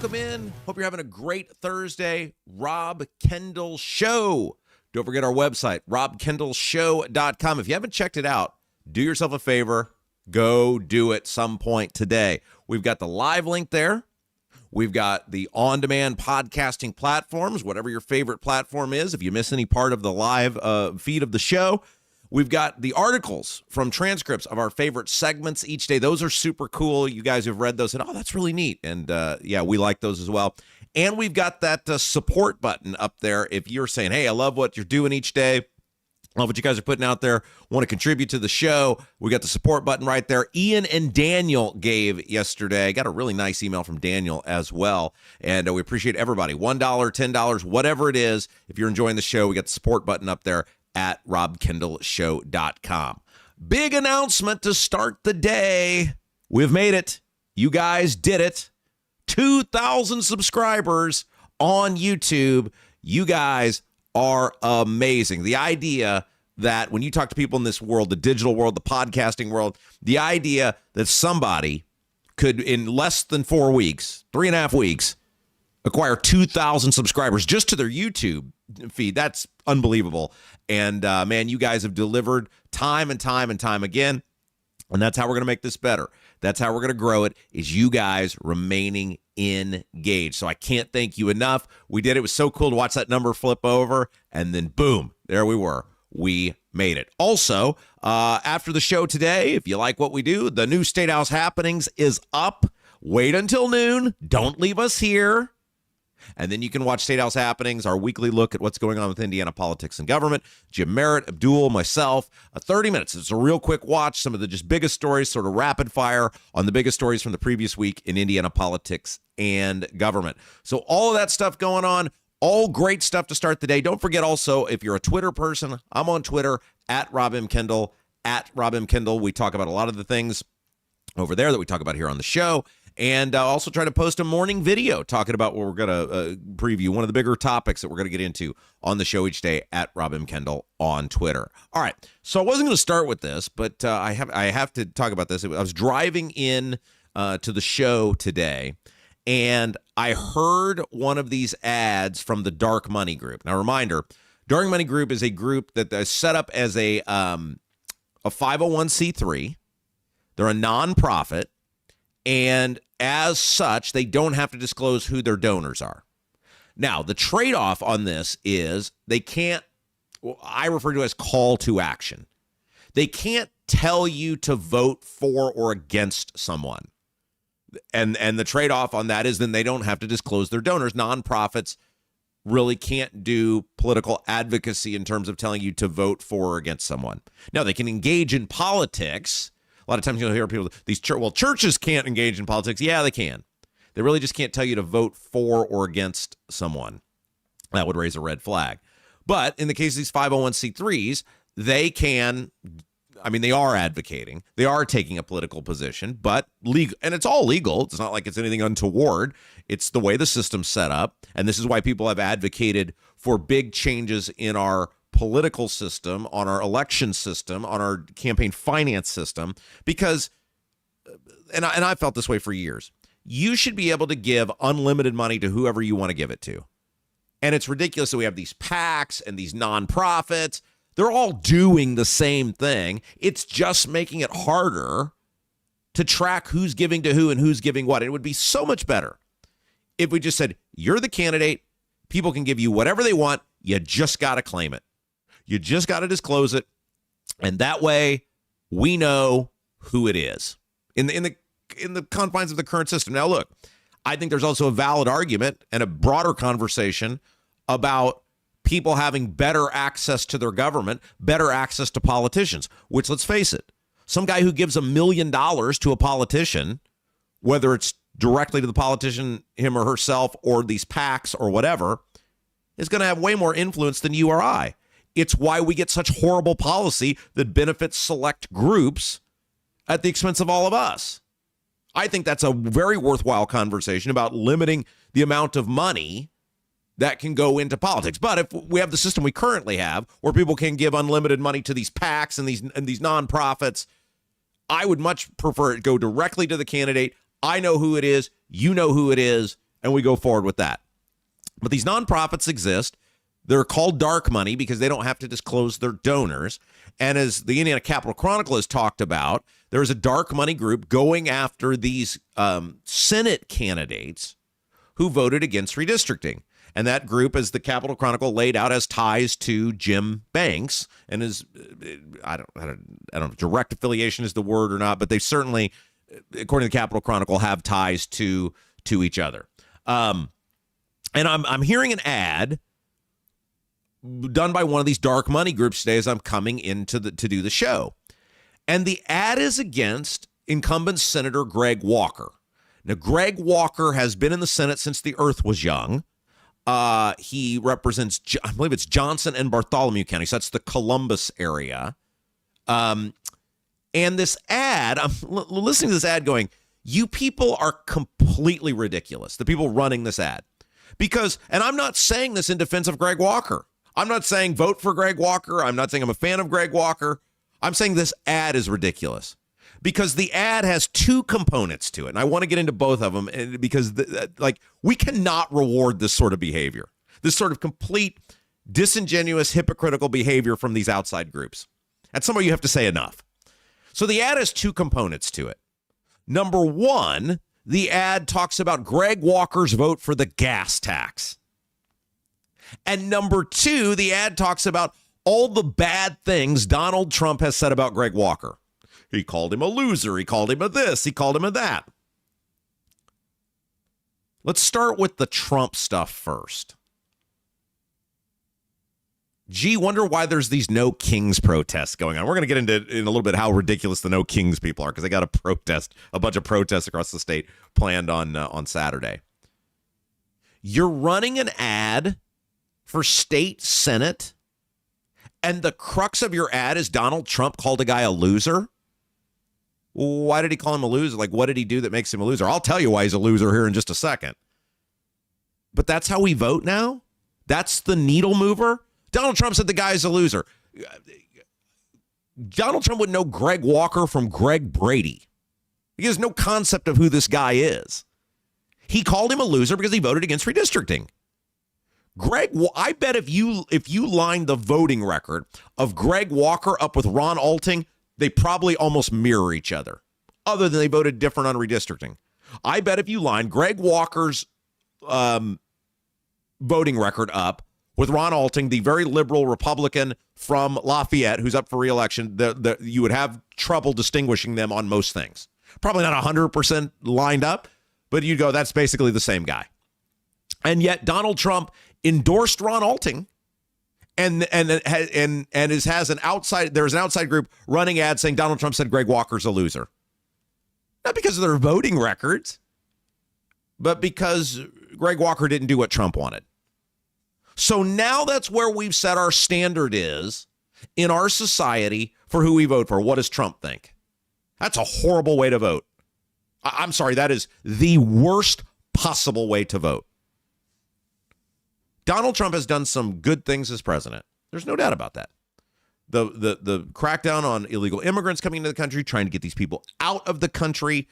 welcome in. Hope you're having a great Thursday. Rob Kendall Show. Don't forget our website, robkendallshow.com. If you haven't checked it out, do yourself a favor. Go do it some point today. We've got the live link there. We've got the on-demand podcasting platforms, whatever your favorite platform is. If you miss any part of the live feed of the show, we've got the articles from transcripts of our favorite segments each day. Those are super cool. You guys who've read those said, oh, that's really neat. And yeah, we like those as well. And we've got that support button up there. If you're saying, hey, I love what you're doing each day, love what you guys are putting out there, want to contribute to the show, we got the support button right there. Ian and Daniel gave yesterday. Got a really nice email from Daniel as well. And we appreciate everybody. $1, $10, whatever it is. If you're enjoying the show, we got the support button up there at robkendallshow.com. Big announcement to start the day. We've made it. You guys did it. 2,000 subscribers on YouTube. You guys are amazing. The idea that when you talk to people in this world, the digital world, the podcasting world, the idea that somebody could, in less than 4 weeks, 3.5 weeks, acquire 2,000 subscribers just to their YouTube feed, that's unbelievable. And man, you guys have delivered time and time and time again. And that's how we're going to make this better. That's how we're going to grow it, is you guys remaining engaged. So I can't thank you enough. We did it. It was so cool to watch that number flip over. And then boom, there we were. We made it. Also, after the show today, if you like what we do, the new State House Happenings is up. Wait until noon. Don't leave us here. And then you can watch State House Happenings, our weekly look at what's going on with Indiana politics and government. Jim Merritt, Abdul, myself, 30 minutes. It's a real quick watch. Some of the just biggest stories, sort of rapid fire on the biggest stories from the previous week in Indiana politics and government. So all of that stuff going on, all great stuff to start the day. Don't forget also, if you're a Twitter person, I'm on Twitter, at Rob M. Kendall, at Rob M. Kendall. We talk about a lot of the things over there that we talk about here on the show. And also try to post a morning video talking about what we're going to preview, one of the bigger topics that we're going to get into on the show each day at Rob M. Kendall on Twitter. All right. So I wasn't going to start with this, but I have to talk about this. I was driving in to the show today, and I heard one of these ads from the Dark Money Group. Now, reminder, Dark Money Group is a group that is set up as a 501c3. They're a nonprofit. And as such, they don't have to disclose who their donors are. Now, the trade-off on this is they can't, I refer to as call to action. They can't tell you to vote for or against someone. And the trade-off on that is then they don't have to disclose their donors. Nonprofits really can't do political advocacy in terms of telling you to vote for or against someone. Now, they can engage in politics. A lot of times you'll hear people, churches can't engage in politics. Yeah, they can. They really just can't tell you to vote for or against someone. That would raise a red flag. But in the case of these 501c3s, they can, they are advocating. They are taking a political position, but legal, and it's all legal. It's not like it's anything untoward. It's the way the system's set up. And this is why people have advocated for big changes in our political system, on our election system, on our campaign finance system, because, and I felt this way for years, you should be able to give unlimited money to whoever you want to give it to. And it's ridiculous that we have these PACs and these nonprofits. They're all doing the same thing. It's just making it harder to track who's giving to who and who's giving what. It would be so much better if we just said, you're the candidate, people can give you whatever they want, you just got to claim it. You just got to disclose it, and that way we know who it is in the confines of the current system. Now, look, I think there's also a valid argument and a broader conversation about people having better access to their government, better access to politicians, which, let's face it, some guy who gives $1 million to a politician, whether it's directly to the politician, him or herself, or these PACs or whatever, is going to have way more influence than you or I. It's why we get such horrible policy that benefits select groups at the expense of all of us. I think that's a very worthwhile conversation about limiting the amount of money that can go into politics. But if we have the system we currently have, where people can give unlimited money to these PACs and these nonprofits, I would much prefer it go directly to the candidate. I know who it is. You know who it is. and we go forward with that. But these nonprofits exist. They're called dark money because they don't have to disclose their donors. And as the Indiana Capital Chronicle has talked about, there's a dark money group going after these Senate candidates who voted against redistricting. And that group, as the Capital Chronicle laid out, has ties to Jim Banks and is, I don't know if direct affiliation is the word or not, but they certainly, according to the Capital Chronicle, have ties to each other. And I'm hearing an ad done by one of these dark money groups today as I'm coming in to do the show. And the ad is against incumbent Senator Greg Walker. Now, Greg Walker has been in the Senate since the earth was young. He represents, I believe it's Johnson and Bartholomew County. So that's the Columbus area. And this ad, I'm listening to this ad going, you people are completely ridiculous. The people running this ad. Because, and I'm not saying this in defense of Greg Walker. I'm not saying vote for Greg Walker. I'm not saying I'm a fan of Greg Walker. I'm saying this ad is ridiculous because the ad has two components to it. And I want to get into both of them because we cannot reward this sort of behavior, this sort of complete disingenuous, hypocritical behavior from these outside groups. At some point you have to say enough. So the ad has two components to it. Number one, the ad talks about Greg Walker's vote for the gas tax. And number two, the ad talks about all the bad things Donald Trump has said about Greg Walker. He called him a loser. He called him a this. He called him a that. Let's start with the Trump stuff first. Gee, wonder why there's these No Kings protests going on. We're going to get into in a little bit how ridiculous the No Kings people are because they got a bunch of protests across the state planned on Saturday. You're running an ad for state senate, and the crux of your ad is Donald Trump called a guy a loser? Why did he call him a loser? Like, what did he do that makes him a loser? I'll tell you why he's a loser here in just a second. But that's how we vote now? That's the needle mover? Donald Trump said the guy's a loser. Donald Trump would know Greg Walker from Greg Brady. He has no concept of who this guy is. He called him a loser because he voted against redistricting. Greg, I bet if you line the voting record of Greg Walker up with Ron Alting, they probably almost mirror each other, other than they voted different on redistricting. I bet if you line Greg Walker's voting record up with Ron Alting, the very liberal Republican from Lafayette, who's up for re-election, you would have trouble distinguishing them on most things. Probably not 100% lined up, but you'd go, that's basically the same guy. And yet Donald Trump endorsed Ron Alting and has an outside, there's an outside group running ads saying Donald Trump said Greg Walker's a loser. Not because of their voting records, but because Greg Walker didn't do what Trump wanted. So now that's where we've set our standard is in our society for who we vote for. What does Trump think? That's a horrible way to vote. I'm sorry, that is the worst possible way to vote. Donald Trump has done some good things as president. There's no doubt about that. The crackdown on illegal immigrants coming into the country, trying to get these people out of the country,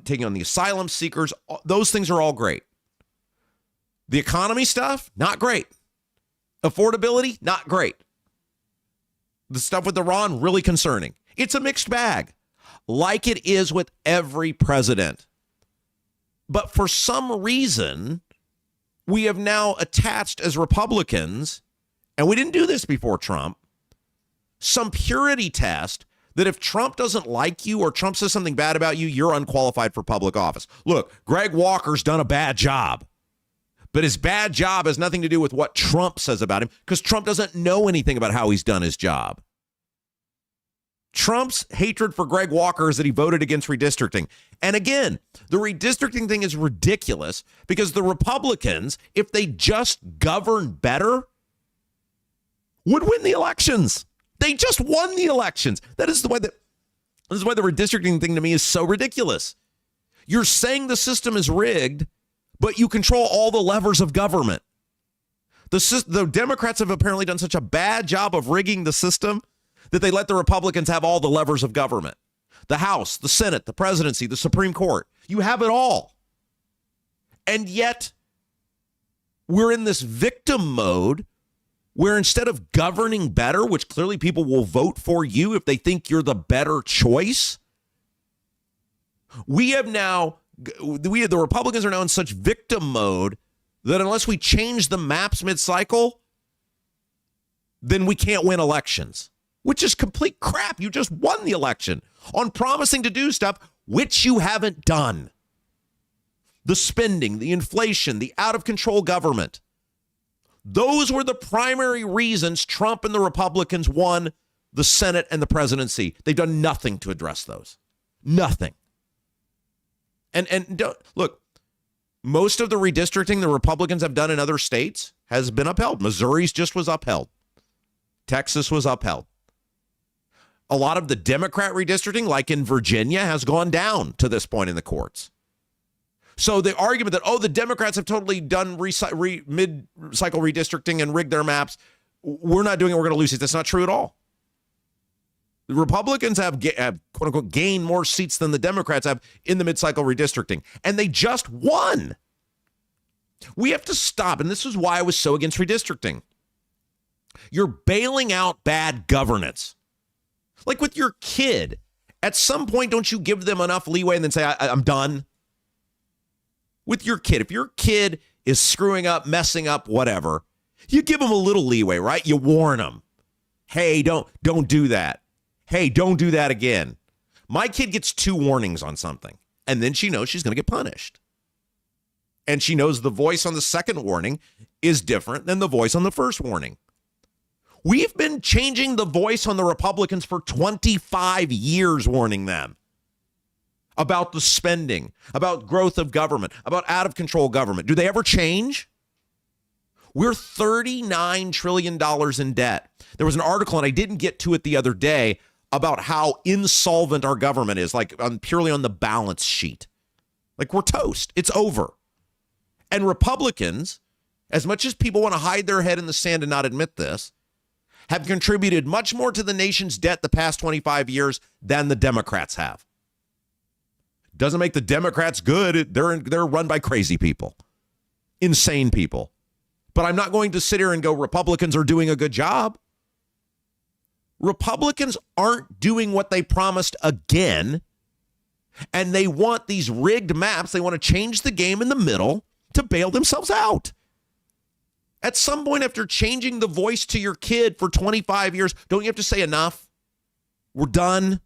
taking on the asylum seekers, those things are all great. The economy stuff, not great. Affordability, not great. The stuff with Iran, really concerning. It's a mixed bag, like it is with every president. But for some reason, we have now attached as Republicans, and we didn't do this before Trump, some purity test that if Trump doesn't like you or Trump says something bad about you, you're unqualified for public office. Look, Greg Walker's done a bad job, but his bad job has nothing to do with what Trump says about him because Trump doesn't know anything about how he's done his job. Trump's hatred for Greg Walker is that he voted against redistricting. And again, the redistricting thing is ridiculous because the Republicans, if they just govern better, would win the elections. They just won the elections. This is why the redistricting thing to me is so ridiculous. You're saying the system is rigged, but you control all the levers of government. The Democrats have apparently done such a bad job of rigging the system that they let the Republicans have all the levers of government. The House, the Senate, the presidency, the Supreme Court. You have it all. And yet we're in this victim mode where instead of governing better, which clearly people will vote for you if they think you're the better choice, the Republicans are now in such victim mode that unless we change the maps mid-cycle, then we can't win elections, which is complete crap. You just won the election on promising to do stuff which you haven't done. The spending, the inflation, the out-of-control government. Those were the primary reasons Trump and the Republicans won the Senate and the presidency. They've done nothing to address those. Nothing. And look, most of the redistricting the Republicans have done in other states has been upheld. Missouri's just was upheld. Texas was upheld. A lot of the Democrat redistricting, like in Virginia, has gone down to this point in the courts. So the argument that, the Democrats have totally done mid-cycle redistricting and rigged their maps, we're not doing it, we're going to lose seats. That's not true at all. The Republicans have quote-unquote, gained more seats than the Democrats have in the mid-cycle redistricting, and they just won. We have to stop, and this is why I was so against redistricting. You're bailing out bad governance. Like with your kid, at some point, don't you give them enough leeway and then say, I'm done? With your kid, if your kid is screwing up, messing up, whatever, you give them a little leeway, right? You warn them. Hey, don't do that. Hey, don't do that again. My kid gets 2 warnings on something, and then she knows she's going to get punished. And she knows the voice on the second warning is different than the voice on the first warning. We've been changing the voice on the Republicans for 25 years, warning them about the spending, about growth of government, about out-of-control government. Do they ever change? We're $39 trillion in debt. There was an article, and I didn't get to it the other day, about how insolvent our government is, like purely on the balance sheet. Like we're toast. It's over. And Republicans, as much as people want to hide their head in the sand and not admit this, have contributed much more to the nation's debt the past 25 years than the Democrats have. Doesn't make the Democrats good. They're run by crazy people, insane people. But I'm not going to sit here and go, Republicans are doing a good job. Republicans aren't doing what they promised again. And they want these rigged maps. They want to change the game in the middle to bail themselves out. At some point, after changing the voice to your kid for 25 years, don't you have to say enough? We're done.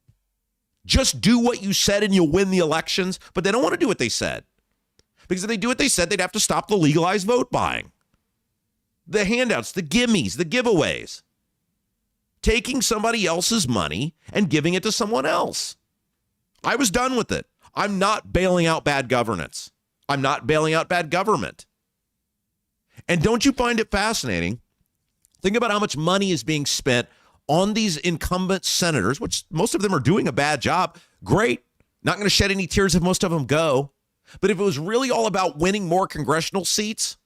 Just do what you said and you'll win the elections. But they don't want to do what they said. Because if they do what they said, they'd have to stop the legalized vote buying. The handouts, the gimmies, the giveaways. Taking somebody else's money and giving it to someone else. I was done with it. I'm not bailing out bad governance. I'm not bailing out bad government. And don't you find it fascinating? Think about how much money is being spent on these incumbent senators, which most of them are doing a bad job. Great. Not going to shed any tears if most of them go. But if it was really all about winning more congressional seats,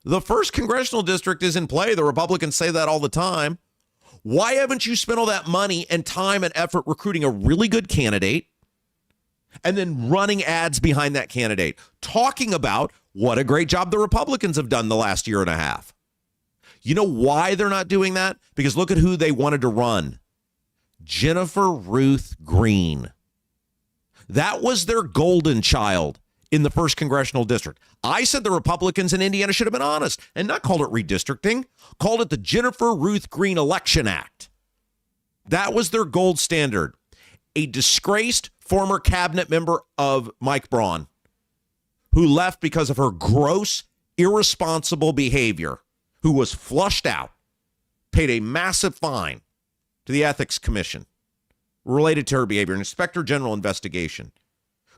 the first congressional district is in play. The Republicans say that all the time. Why haven't you spent all that money and time and effort recruiting a really good candidate and then running ads behind that candidate, talking about what a great job the Republicans have done the last year and a half? You know why they're not doing that? Because look at who they wanted to run. Jennifer Ruth Green. That was their golden child in the first congressional district. I said the Republicans in Indiana should have been honest and not called it redistricting, called it the Jennifer Ruth Green Election Act. That was their gold standard. A disgraced former cabinet member of Mike Braun, who left because of her gross, irresponsible behavior, who was flushed out, paid a massive fine to the Ethics Commission related to her behavior, an inspector general investigation,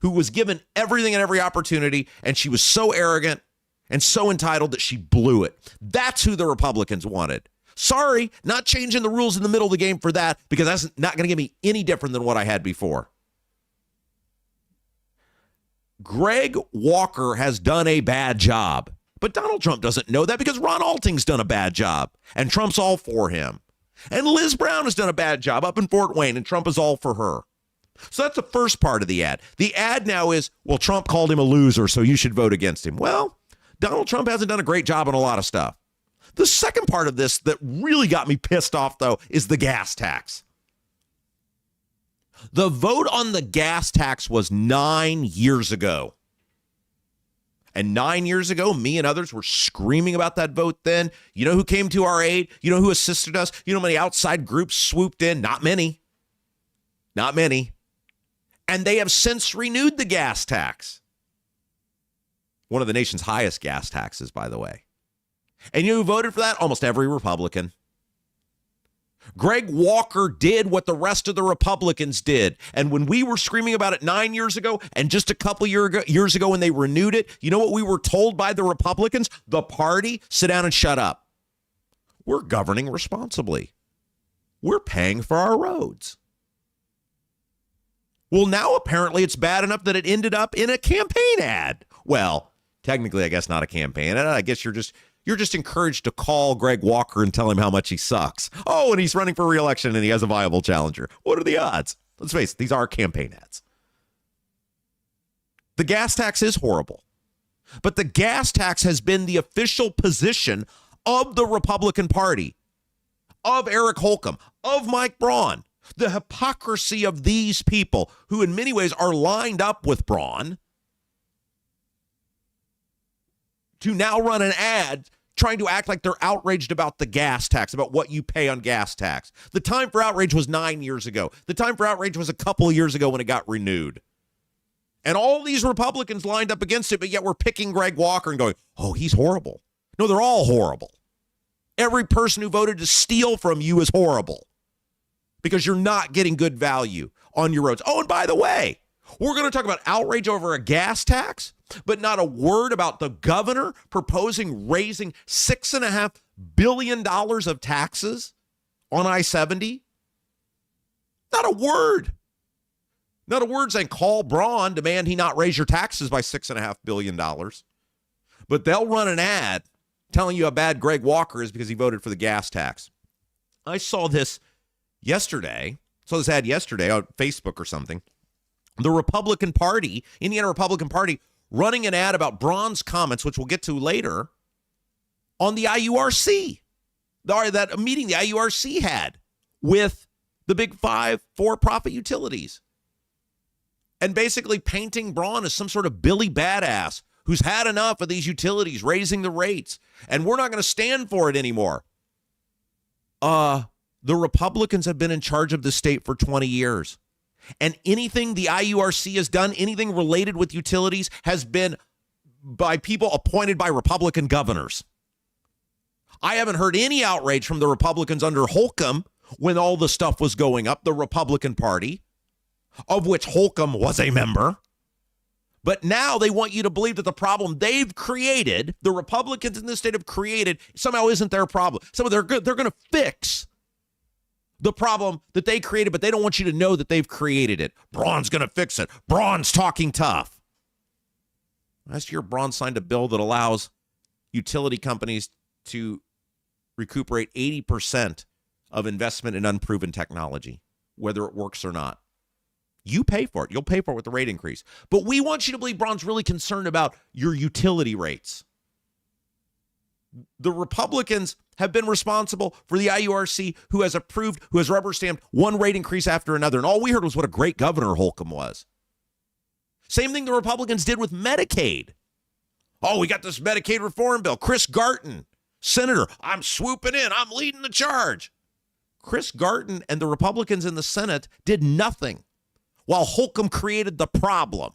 who was given everything and every opportunity, and she was so arrogant and so entitled that she blew it. That's who the Republicans wanted. Sorry, not changing the rules in the middle of the game for that, because that's not going to give me any different than what I had before. Greg Walker has done a bad job, but Donald Trump doesn't know that because Ron Alting's done a bad job, and Trump's all for him. And Liz Brown has done a bad job up in Fort Wayne, and Trump is all for her. So that's the first part of the ad. The ad now is, well, Trump called him a loser, so you should vote against him. Well, Donald Trump hasn't done a great job on a lot of stuff. The second part of this that really got me pissed off, though, is the gas tax. The vote on the gas tax was 9 years ago. And 9 years ago, me and others were screaming about that vote then. You know who came to our aid? You know who assisted us? You know how many outside groups swooped in? Not many. Not many. And they have since renewed the gas tax. One of the nation's highest gas taxes, by the way. And you know who voted for that? Almost every Republican. Greg Walker did what the rest of the Republicans did. And when we were screaming about it 9 years ago and just a couple years ago when they renewed it, you know what we were told by the Republicans? The party, sit down and shut up. We're governing responsibly. We're paying for our roads. Well, now apparently it's bad enough that it ended up in a campaign ad. Well, technically, I guess not a campaign ad. I guess you're just encouraged to call Greg Walker and tell him how much he sucks. Oh, and he's running for re-election and he has a viable challenger. What are the odds? Let's face it, these are campaign ads. The gas tax is horrible. But the gas tax has been the official position of the Republican Party, of Eric Holcomb, of Mike Braun. The hypocrisy of these people who in many ways are lined up with Braun to now run an ad trying to act like they're outraged about the gas tax, about what you pay on gas tax. The time for outrage was 9 years ago. The time for outrage was a couple of years ago when it got renewed. And all these Republicans lined up against it, but yet we're picking Greg Walker and going, oh, he's horrible. No, they're all horrible. Every person who voted to steal from you is horrible because you're not getting good value on your roads. Oh, and by the way, we're going to talk about outrage over a gas tax, but not a word about the governor proposing raising $6.5 billion of taxes on I-70. Not a word. Not a word saying call Braun, demand he not raise your taxes by $6.5 billion. But they'll run an ad telling you how bad Greg Walker is because he voted for the gas tax. I saw this ad yesterday on Facebook or something. The Republican Party, Indiana Republican Party, running an ad about Braun's comments, which we'll get to later, on the IURC. That meeting the IURC had with the big five for-profit utilities. And basically painting Braun as some sort of Billy Badass who's had enough of these utilities raising the rates. And we're not going to stand for it anymore. The Republicans have been in charge of the state for 20 years. And anything the IURC has done, anything related with utilities, has been by people appointed by Republican governors. I haven't heard any outrage from the Republicans under Holcomb when all the stuff was going up, the Republican Party, of which Holcomb was a member. But now they want you to believe that the problem they've created, the Republicans in this state have created, somehow isn't their problem. They're going to fix the problem that they created, but they don't want you to know that they've created it. Braun's going to fix it. Braun's talking tough. Last year, Braun signed a bill that allows utility companies to recuperate 80% of investment in unproven technology, whether it works or not. You pay for it. You'll pay for it with the rate increase. But we want you to believe Braun's really concerned about your utility rates. The Republicans have been responsible for the IURC, who has approved, who has rubber stamped one rate increase after another. And all we heard was what a great governor Holcomb was. Same thing the Republicans did with Medicaid. Oh, we got this Medicaid reform bill. Chris Garton, senator, I'm swooping in. I'm leading the charge. Chris Garton and the Republicans in the Senate did nothing while Holcomb created the problem.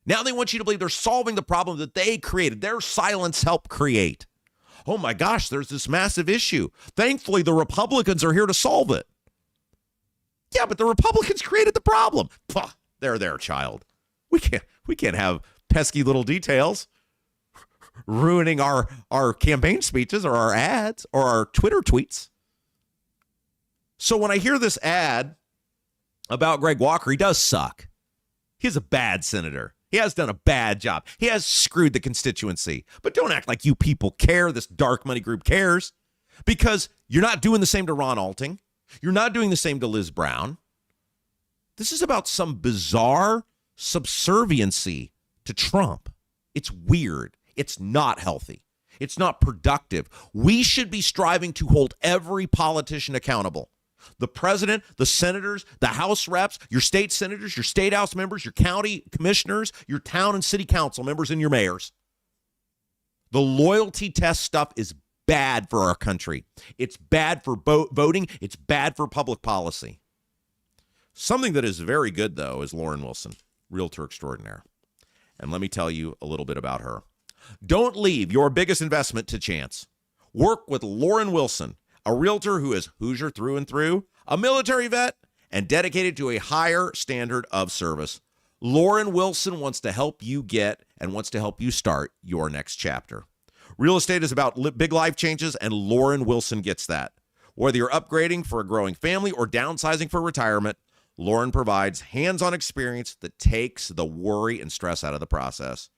Now they want you to believe they're solving the problem that they created. Their silence helped create. Oh my gosh, there's this massive issue. Thankfully, the Republicans are here to solve it. Yeah, but the Republicans created the problem. Puh, there, child. We can't have pesky little details ruining our campaign speeches or our ads or our Twitter tweets. So when I hear this ad about Greg Walker, he does suck. He's a bad senator. He has done a bad job. He has screwed the constituency. But don't act like you people care, this dark money group cares, because you're not doing the same to Ron Alting. You're not doing the same to Liz Brown. This is about some bizarre subserviency to Trump. It's weird. It's not healthy. It's not productive. We should be striving to hold every politician accountable. The president, the senators, the House reps, your state senators, your state House members, your county commissioners, your town and city council members, and your mayors. The loyalty test stuff is bad for our country. It's bad for voting. It's bad for public policy. Something that is very good, though, is Lauren Wilson, realtor extraordinaire. And let me tell you a little bit about her. Don't leave your biggest investment to chance. Work with Lauren Wilson, a realtor who is Hoosier through and through, a military vet, and dedicated to a higher standard of service. Lauren Wilson wants to help you get and wants to help you start your next chapter. Real estate is about big life changes, and Lauren Wilson gets that. Whether you're upgrading for a growing family or downsizing for retirement, Lauren provides hands-on experience that takes the worry and stress out of the process.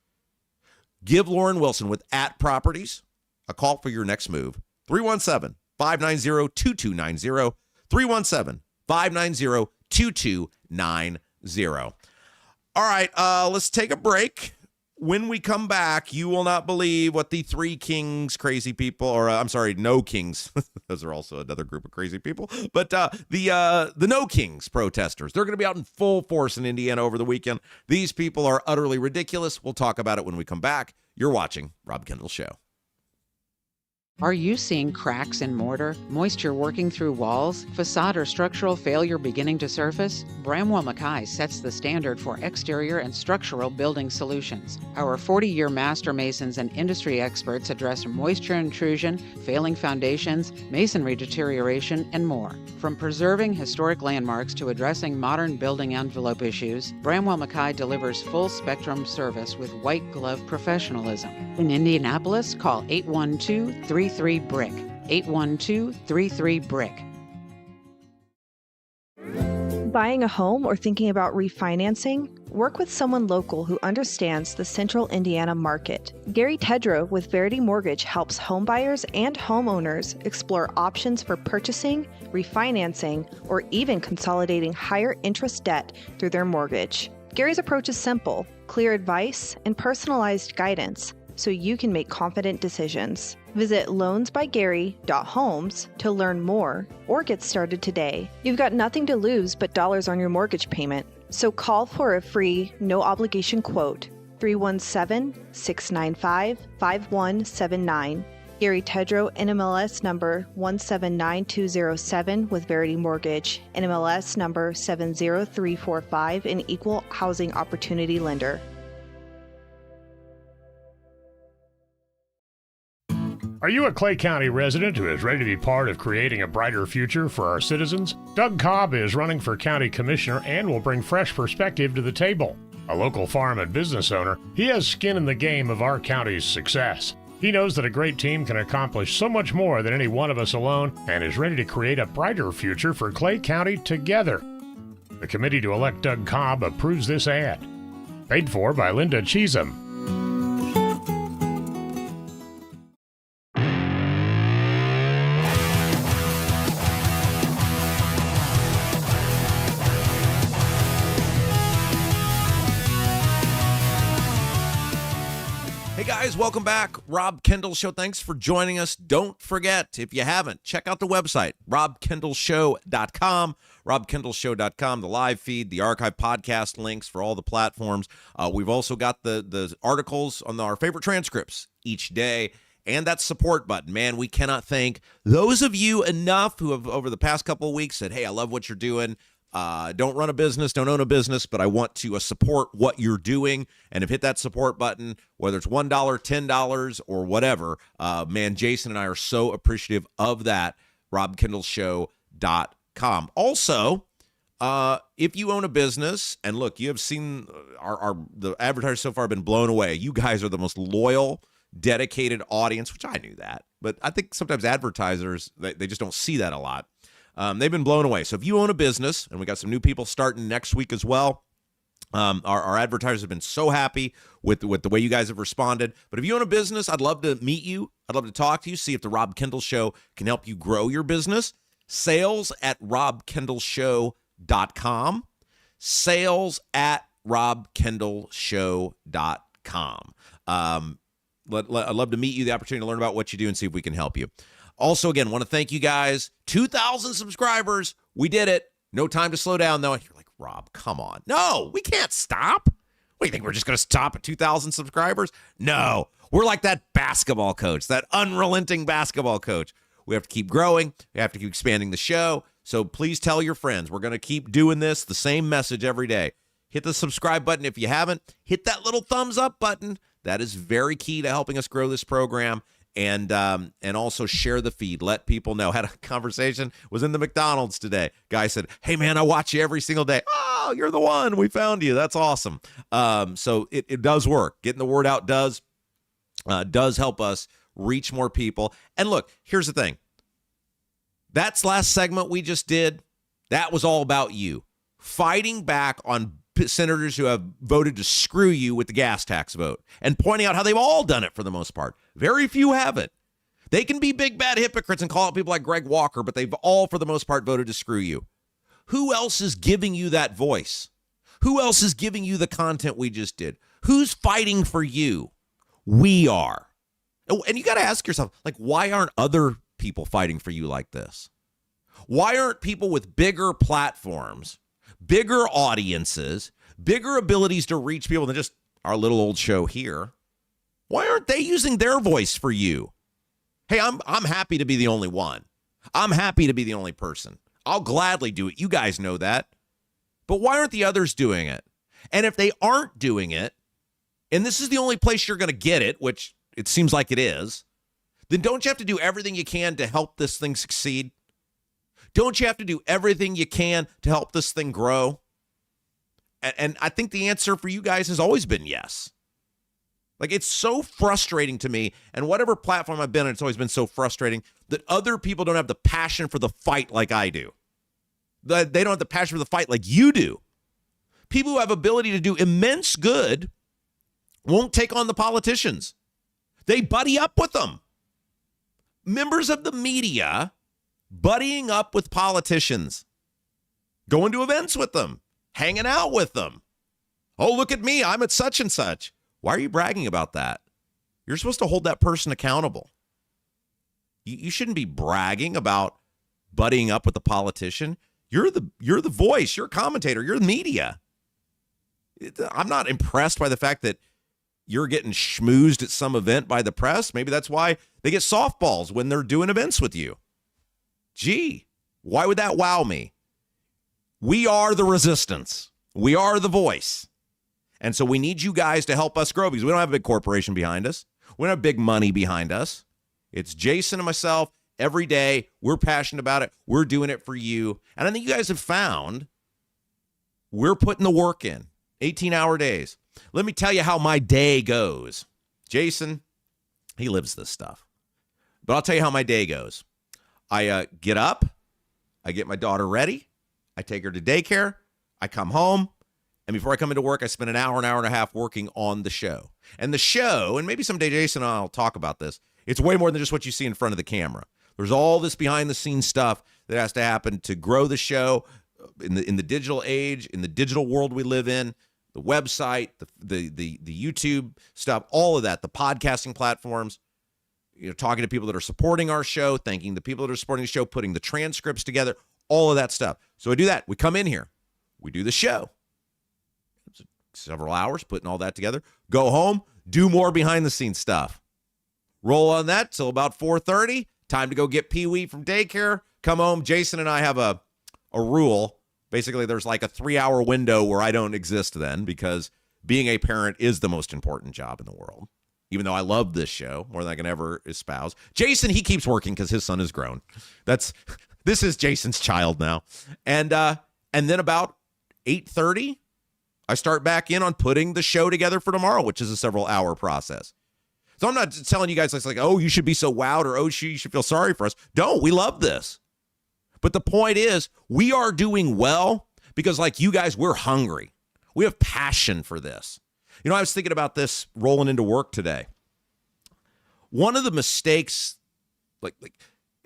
Give Lauren Wilson with @Properties a call for your next move. 317-590-2290. 317-590-2290. All right, let's take a break. When we come back, you will not believe what the three kings crazy people, or I'm sorry, no kings. Those are also another group of crazy people. But the no kings protesters, they're going to be out in full force in Indiana over the weekend. These people are utterly ridiculous. We'll talk about it when we come back. You're watching Rob Kendall Show. Are you seeing cracks in mortar, moisture working through walls, facade or structural failure beginning to surface? Bramwell Mackay sets the standard for exterior and structural building solutions. Our 40-year master masons and industry experts address moisture intrusion, failing foundations, masonry deterioration, and more. From preserving historic landmarks to addressing modern building envelope issues, Bramwell Mackay delivers full-spectrum service with white-glove professionalism. In Indianapolis, call 812-33-BRICK. 812-33-BRICK. Buying a home or thinking about refinancing? Work with someone local who understands the central Indiana market. Gary Tedrow with Verity Mortgage helps homebuyers and homeowners explore options for purchasing, refinancing, or even consolidating higher interest debt through their mortgage. Gary's approach is simple, clear advice, and personalized guidance, so you can make confident decisions. Visit loansbygary.homes to learn more or get started today. You've got nothing to lose but dollars on your mortgage payment. So call for a free, no-obligation quote, 317-695-5179. Gary Tedrow, NMLS number 179207 with Verity Mortgage, NMLS number 70345, an equal housing opportunity lender. Are you a Clay County resident who is ready to be part of creating a brighter future for our citizens? Doug Cobb is running for county commissioner and will bring fresh perspective to the table. A local farm and business owner, he has skin in the game of our county's success. He knows that a great team can accomplish so much more than any one of us alone and is ready to create a brighter future for Clay County together. The committee to elect Doug Cobb approves this ad. Paid for by Linda Cheatham. Guys, welcome back. Rob Kendall Show. Thanks for joining us. Don't forget, if you haven't, check out the website, robkendallshow.com, robkendallshow.com, the live feed, the archive podcast links for all the platforms. We've also got the articles on our favorite transcripts each day, and that support button. Man, we cannot thank those of you enough who have, over the past couple of weeks, said, hey, I love what you're doing. Don't run a business, don't own a business, but I want to support what you're doing, and have hit that support button, whether it's $1, $10, or whatever. Man, Jason and I are so appreciative of that. RobKendallShow.com. Also, if you own a business, and look, you have seen the advertisers so far have been blown away. You guys are the most loyal, dedicated audience, which I knew that, but I think sometimes advertisers, they just don't see that a lot. They've been blown away. So if you own a business, and we got some new people starting next week as well, our advertisers have been so happy with the way you guys have responded. But if you own a business, I'd love to meet you. I'd love to talk to you, see if the Rob Kendall Show can help you grow your business. Sales@robkendallshow.com. sales@robkendallshow.com. I'd love to meet you, the opportunity to learn about what you do and see if we can help you. Also, again, want to thank you guys. 2,000 subscribers. We did it. No time to slow down, though. You're like, Rob, come on. No, we can't stop. What do you think? We're just going to stop at 2,000 subscribers? No. We're like that basketball coach, that unrelenting basketball coach. We have to keep growing. We have to keep expanding the show. So please tell your friends. We're going to keep doing this, the same message every day. Hit the subscribe button if you haven't. Hit that little thumbs up button. That is very key to helping us grow this program. And also share the feed. Let people know. Had a conversation, was in the McDonald's today. Guy said, hey, man, I watch you every single day. Oh, you're the one. We found you. That's awesome. So it does work. Getting the word out does help us reach more people. And look, here's the thing. That's last segment we just did. That was all about you. Fighting back on senators who have voted to screw you with the gas tax vote and pointing out how they've all done it for the most part. Very few haven't. They can be big, bad hypocrites and call out people like Greg Walker, but they've all, for the most part, voted to screw you. Who else is giving you that voice? Who else is giving you the content we just did? Who's fighting for you? We are. And you got to ask yourself, like, why aren't other people fighting for you like this? Why aren't people with bigger platforms, bigger audiences, bigger abilities to reach people than just our little old show here? Why aren't they using their voice for you? Hey, I'm happy to be the only one. I'm happy to be the only person. I'll gladly do it. You guys know that. But why aren't the others doing it? And if they aren't doing it, and this is the only place you're going to get it, which it seems like it is, then don't you have to do everything you can to help this thing succeed? Don't you have to do everything you can to help this thing grow? And I think the answer for you guys has always been yes. Like, it's so frustrating to me, and whatever platform I've been on, it's always been so frustrating that other people don't have the passion for the fight like I do. They don't have the passion for the fight like you do. People who have ability to do immense good won't take on the politicians. They buddy up with them. Members of the media buddying up with politicians, going to events with them, hanging out with them. Oh, look at me. I'm at such and such. Why are you bragging about that? You're supposed to hold that person accountable. You shouldn't be bragging about buddying up with the politician. You're the voice. You're a commentator. You're the media. I'm not impressed by the fact that you're getting schmoozed at some event by the press. Maybe that's why they get softballs when they're doing events with you. Gee, why would that wow me? We are the resistance. We are the voice. And so we need you guys to help us grow because we don't have a big corporation behind us. We don't have big money behind us. It's Jason and myself every day. We're passionate about it. We're doing it for you. And I think you guys have found we're putting the work in. 18-hour days. Let me tell you how my day goes. Jason, he lives this stuff. But I'll tell you how my day goes. I get up. I get my daughter ready. I take her to daycare. I come home. And before I come into work, I spend an hour and a half working on the show. And the show, and maybe someday Jason and I will talk about this, it's way more than just what you see in front of the camera. There's all this behind-the-scenes stuff that has to happen to grow the show in the digital age, in the digital world we live in, the website, the YouTube stuff, all of that, the podcasting platforms, talking to people that are supporting our show, thanking the people that are supporting the show, putting the transcripts together, all of that stuff. So I do that. We come in here. We do the show. Several hours putting all that together. Go home, do more behind-the-scenes stuff. Roll on that till about 4:30. Time to go get Pee-wee from daycare. Come home. Jason and I have a rule. Basically, there's like a 3-hour window where I don't exist then because being a parent is the most important job in the world. Even though I love this show more than I can ever espouse. Jason, he keeps working because his son is grown. This is Jason's child now. And then about 8:30, I start back in on putting the show together for tomorrow, which is a several-hour process. So I'm not telling you guys like, oh, you should be so wowed or, oh, you should feel sorry for us. Don't. We love this. But the point is, we are doing well because, like you guys, we're hungry. We have passion for this. I was thinking about this rolling into work today. One of the mistakes, like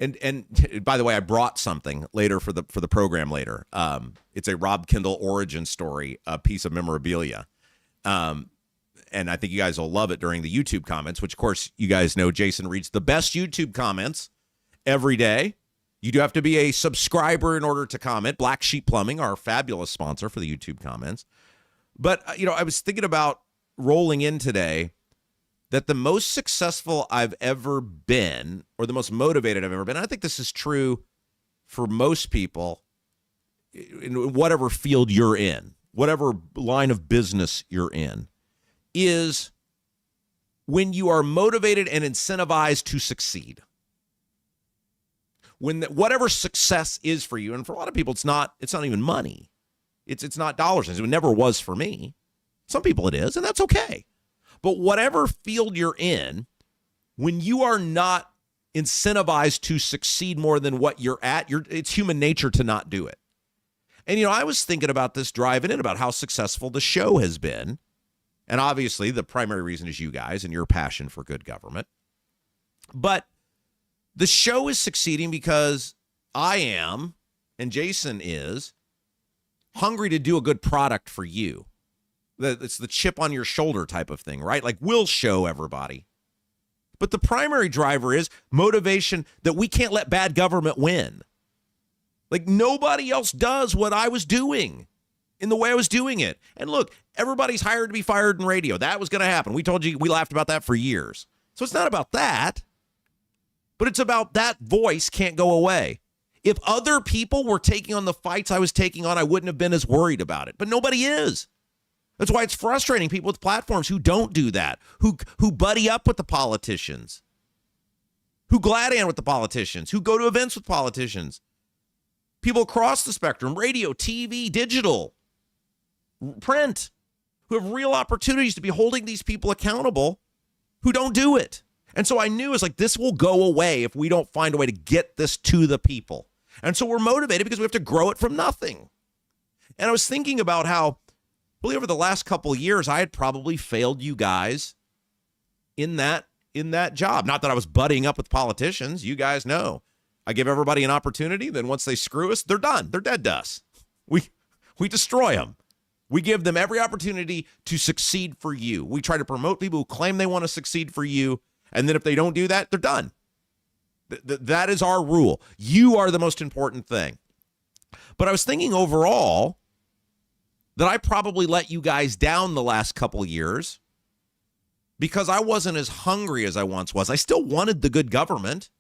And by the way, I brought something later for the program later. It's a Rob Kendall origin story, a piece of memorabilia. And I think you guys will love it during the YouTube comments, which, of course, you guys know Jason reads the best YouTube comments every day. You do have to be a subscriber in order to comment. Black Sheep Plumbing, our fabulous sponsor for the YouTube comments. But, I was thinking about rolling in today that the most successful I've ever been, or the most motivated I've ever been, and I think this is true for most people in whatever field you're in, whatever line of business you're in, is when you are motivated and incentivized to succeed. When whatever success is for you, and for a lot of people, it's not even money. It's not dollars. It never was for me. Some people it is, and that's okay. But whatever field you're in, when you are not incentivized to succeed more than what you're at, it's human nature to not do it. And, I was thinking about this driving in, about how successful the show has been. And obviously, the primary reason is you guys and your passion for good government. But the show is succeeding because I am, and Jason is, hungry to do a good product for you. It's the chip on your shoulder type of thing, right? Like, we'll show everybody. But the primary driver is motivation that we can't let bad government win. Like, nobody else does what I was doing in the way I was doing it. And look, everybody's hired to be fired in radio. That was going to happen. We told you, we laughed about that for years. So it's not about that, but it's about that voice can't go away. If other people were taking on the fights I was taking on, I wouldn't have been as worried about it. But nobody is. That's why it's frustrating people with platforms who don't do that, who buddy up with the politicians, who glad-hand with the politicians, who go to events with politicians. People across the spectrum, radio, TV, digital, print, who have real opportunities to be holding these people accountable, who don't do it. And so I knew it's like, this will go away if we don't find a way to get this to the people. And so we're motivated because we have to grow it from nothing. And I was thinking about how, really, over the last couple of years, I had probably failed you guys in that job. Not that I was buddying up with politicians. You guys know. I give everybody an opportunity. Then once they screw us, they're done. They're dead to us. We destroy them. We give them every opportunity to succeed for you. We try to promote people who claim they want to succeed for you. And then if they don't do that, they're done. That is our rule. You are the most important thing. But I was thinking overall that I probably let you guys down the last couple years because I wasn't as hungry as I once was. I still wanted the good government.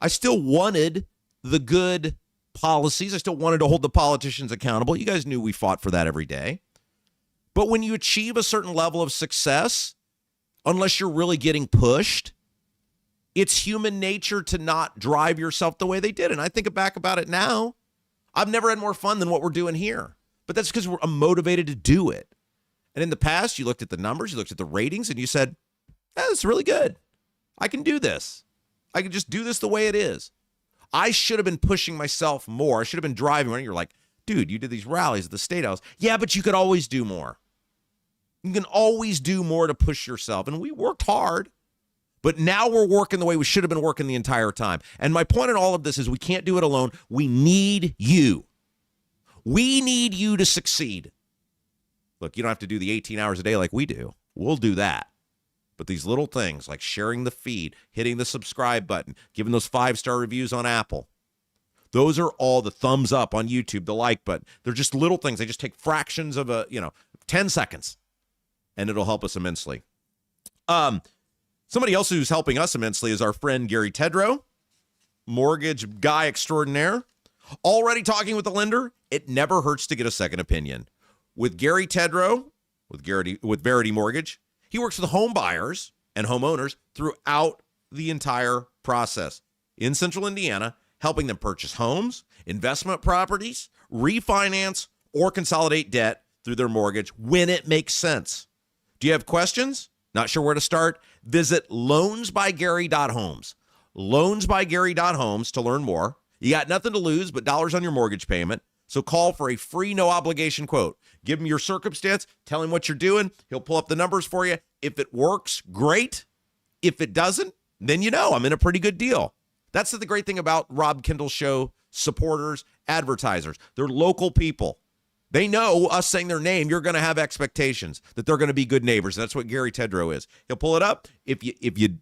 I still wanted the good policies. I still wanted to hold the politicians accountable. You guys knew we fought for that every day. But when you achieve a certain level of success, unless you're really getting pushed, it's human nature to not drive yourself the way they did. And I think back about it now. I've never had more fun than what we're doing here. But that's because I'm motivated to do it. And in the past, you looked at the numbers, you looked at the ratings, and you said, that's really good. I can do this. I can just do this the way it is. I should have been pushing myself more. I should have been driving. When you're like, dude, you did these rallies at the State House. Yeah, but you could always do more. You can always do more to push yourself. And we worked hard. But now we're working the way we should have been working the entire time. And my point in all of this is we can't do it alone. We need you. We need you to succeed. Look, you don't have to do the 18 hours a day like we do. We'll do that. But these little things like sharing the feed, hitting the subscribe button, giving those 5-star reviews on Apple, those are all the thumbs up on YouTube, the like button. They're just little things. They just take fractions of 10 seconds, and it'll help us immensely. Somebody else who's helping us immensely is our friend Gary Tedrow, mortgage guy extraordinaire. Already talking with the lender, it never hurts to get a second opinion. With Gary Tedrow, with Verity Mortgage, he works with home buyers and homeowners throughout the entire process in Central Indiana, helping them purchase homes, investment properties, refinance, or consolidate debt through their mortgage when it makes sense. Do you have questions? Not sure where to start? Visit loansbygary.homes. Loansbygary.homes to learn more. You got nothing to lose but dollars on your mortgage payment. So call for a free, no-obligation quote. Give him your circumstance. Tell him what you're doing. He'll pull up the numbers for you. If it works, great. If it doesn't, then I'm in a pretty good deal. That's the great thing about Rob Kendall Show supporters, advertisers. They're local people. They know us saying their name, you're going to have expectations that they're going to be good neighbors. That's what Gary Tedrow is. He'll pull it up. If you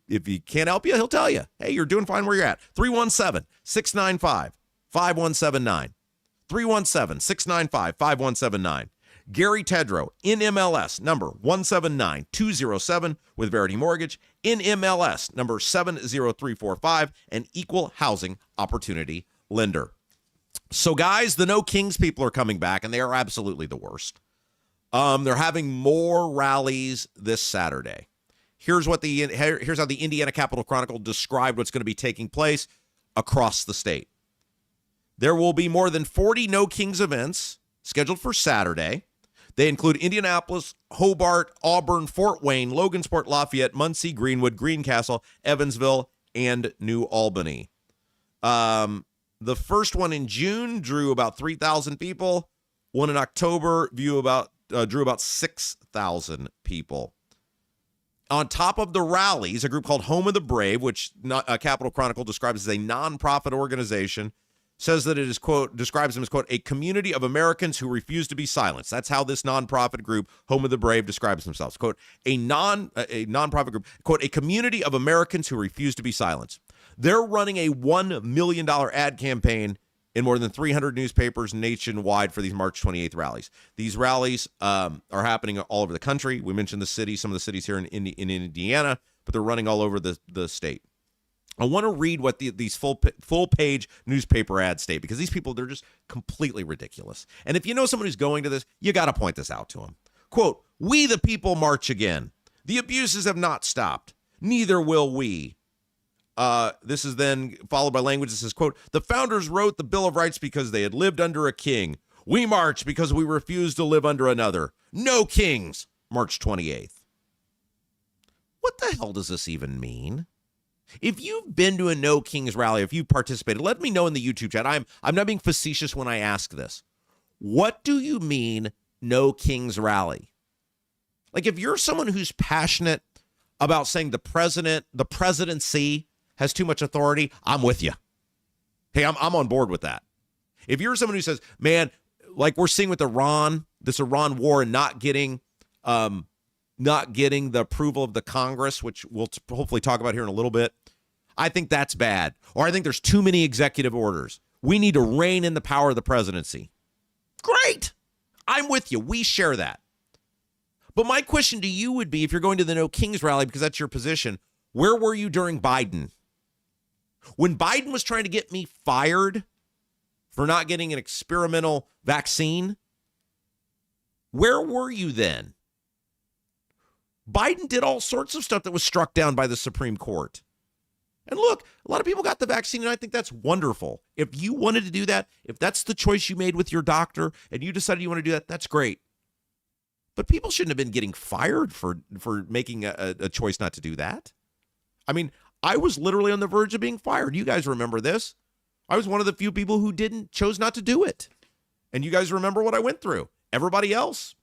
can't help you, he'll tell you, hey, you're doing fine where you're at. 317-695-5179. 317-695-5179. Gary Tedrow, in MLS, number 179207 with Verity Mortgage, in MLS, number 70345, an equal housing opportunity lender. So, guys, the No Kings people are coming back, and they are absolutely the worst. They're having more rallies this Saturday. Here's how the Indiana Capitol Chronicle described what's going to be taking place across the state. There will be more than 40 No Kings events scheduled for Saturday. They include Indianapolis, Hobart, Auburn, Fort Wayne, Logansport, Lafayette, Muncie, Greenwood, Greencastle, Evansville, and New Albany. The first one in June drew about 3,000 people. One in October drew about 6,000 people. On top of the rallies, a group called Home of the Brave, which Capitol Chronicle describes as a nonprofit organization, says that it is, quote, describes them as, quote, a community of Americans who refuse to be silenced. That's how this nonprofit group, Home of the Brave, describes themselves. Quote, a nonprofit group, quote, a community of Americans who refuse to be silenced. They're running a $1 million ad campaign in more than 300 newspapers nationwide for these March 28th rallies. These rallies are happening all over the country. We mentioned the city, some of the cities here in Indiana, but they're running all over the state. I want to read what these full-page newspaper ads state, because these people, they're just completely ridiculous. And if you know someone who's going to this, you got to point this out to them. Quote, we the people march again. The abuses have not stopped. Neither will we. This is then followed by language that says, quote, the founders wrote the Bill of Rights because they had lived under a king. We march because we refuse to live under another. No kings, March 28th. What the hell does this even mean? If you've been to a No Kings rally, if you've participated, let me know in the YouTube chat. I'm not being facetious when I ask this. What do you mean, No Kings rally? Like, if you're someone who's passionate about saying the presidency has too much authority, I'm with you. Hey, I'm on board with that. If you're someone who says, man, like we're seeing with this Iran war and not getting the approval of the Congress, which we'll hopefully talk about here in a little bit, I think that's bad. Or I think there's too many executive orders. We need to rein in the power of the presidency. Great. I'm with you. We share that. But my question to you would be, if you're going to the No Kings rally, because that's your position, where were you during Biden? When Biden was trying to get me fired for not getting an experimental vaccine, where were you then? Biden did all sorts of stuff that was struck down by the Supreme Court. And look, a lot of people got the vaccine, and I think that's wonderful. If you wanted to do that, if that's the choice you made with your doctor and you decided you want to do that, that's great. But people shouldn't have been getting fired for making a choice not to do that. I mean, I was literally on the verge of being fired. You guys remember this. I was one of the few people who chose not to do it. And you guys remember what I went through. Everybody else,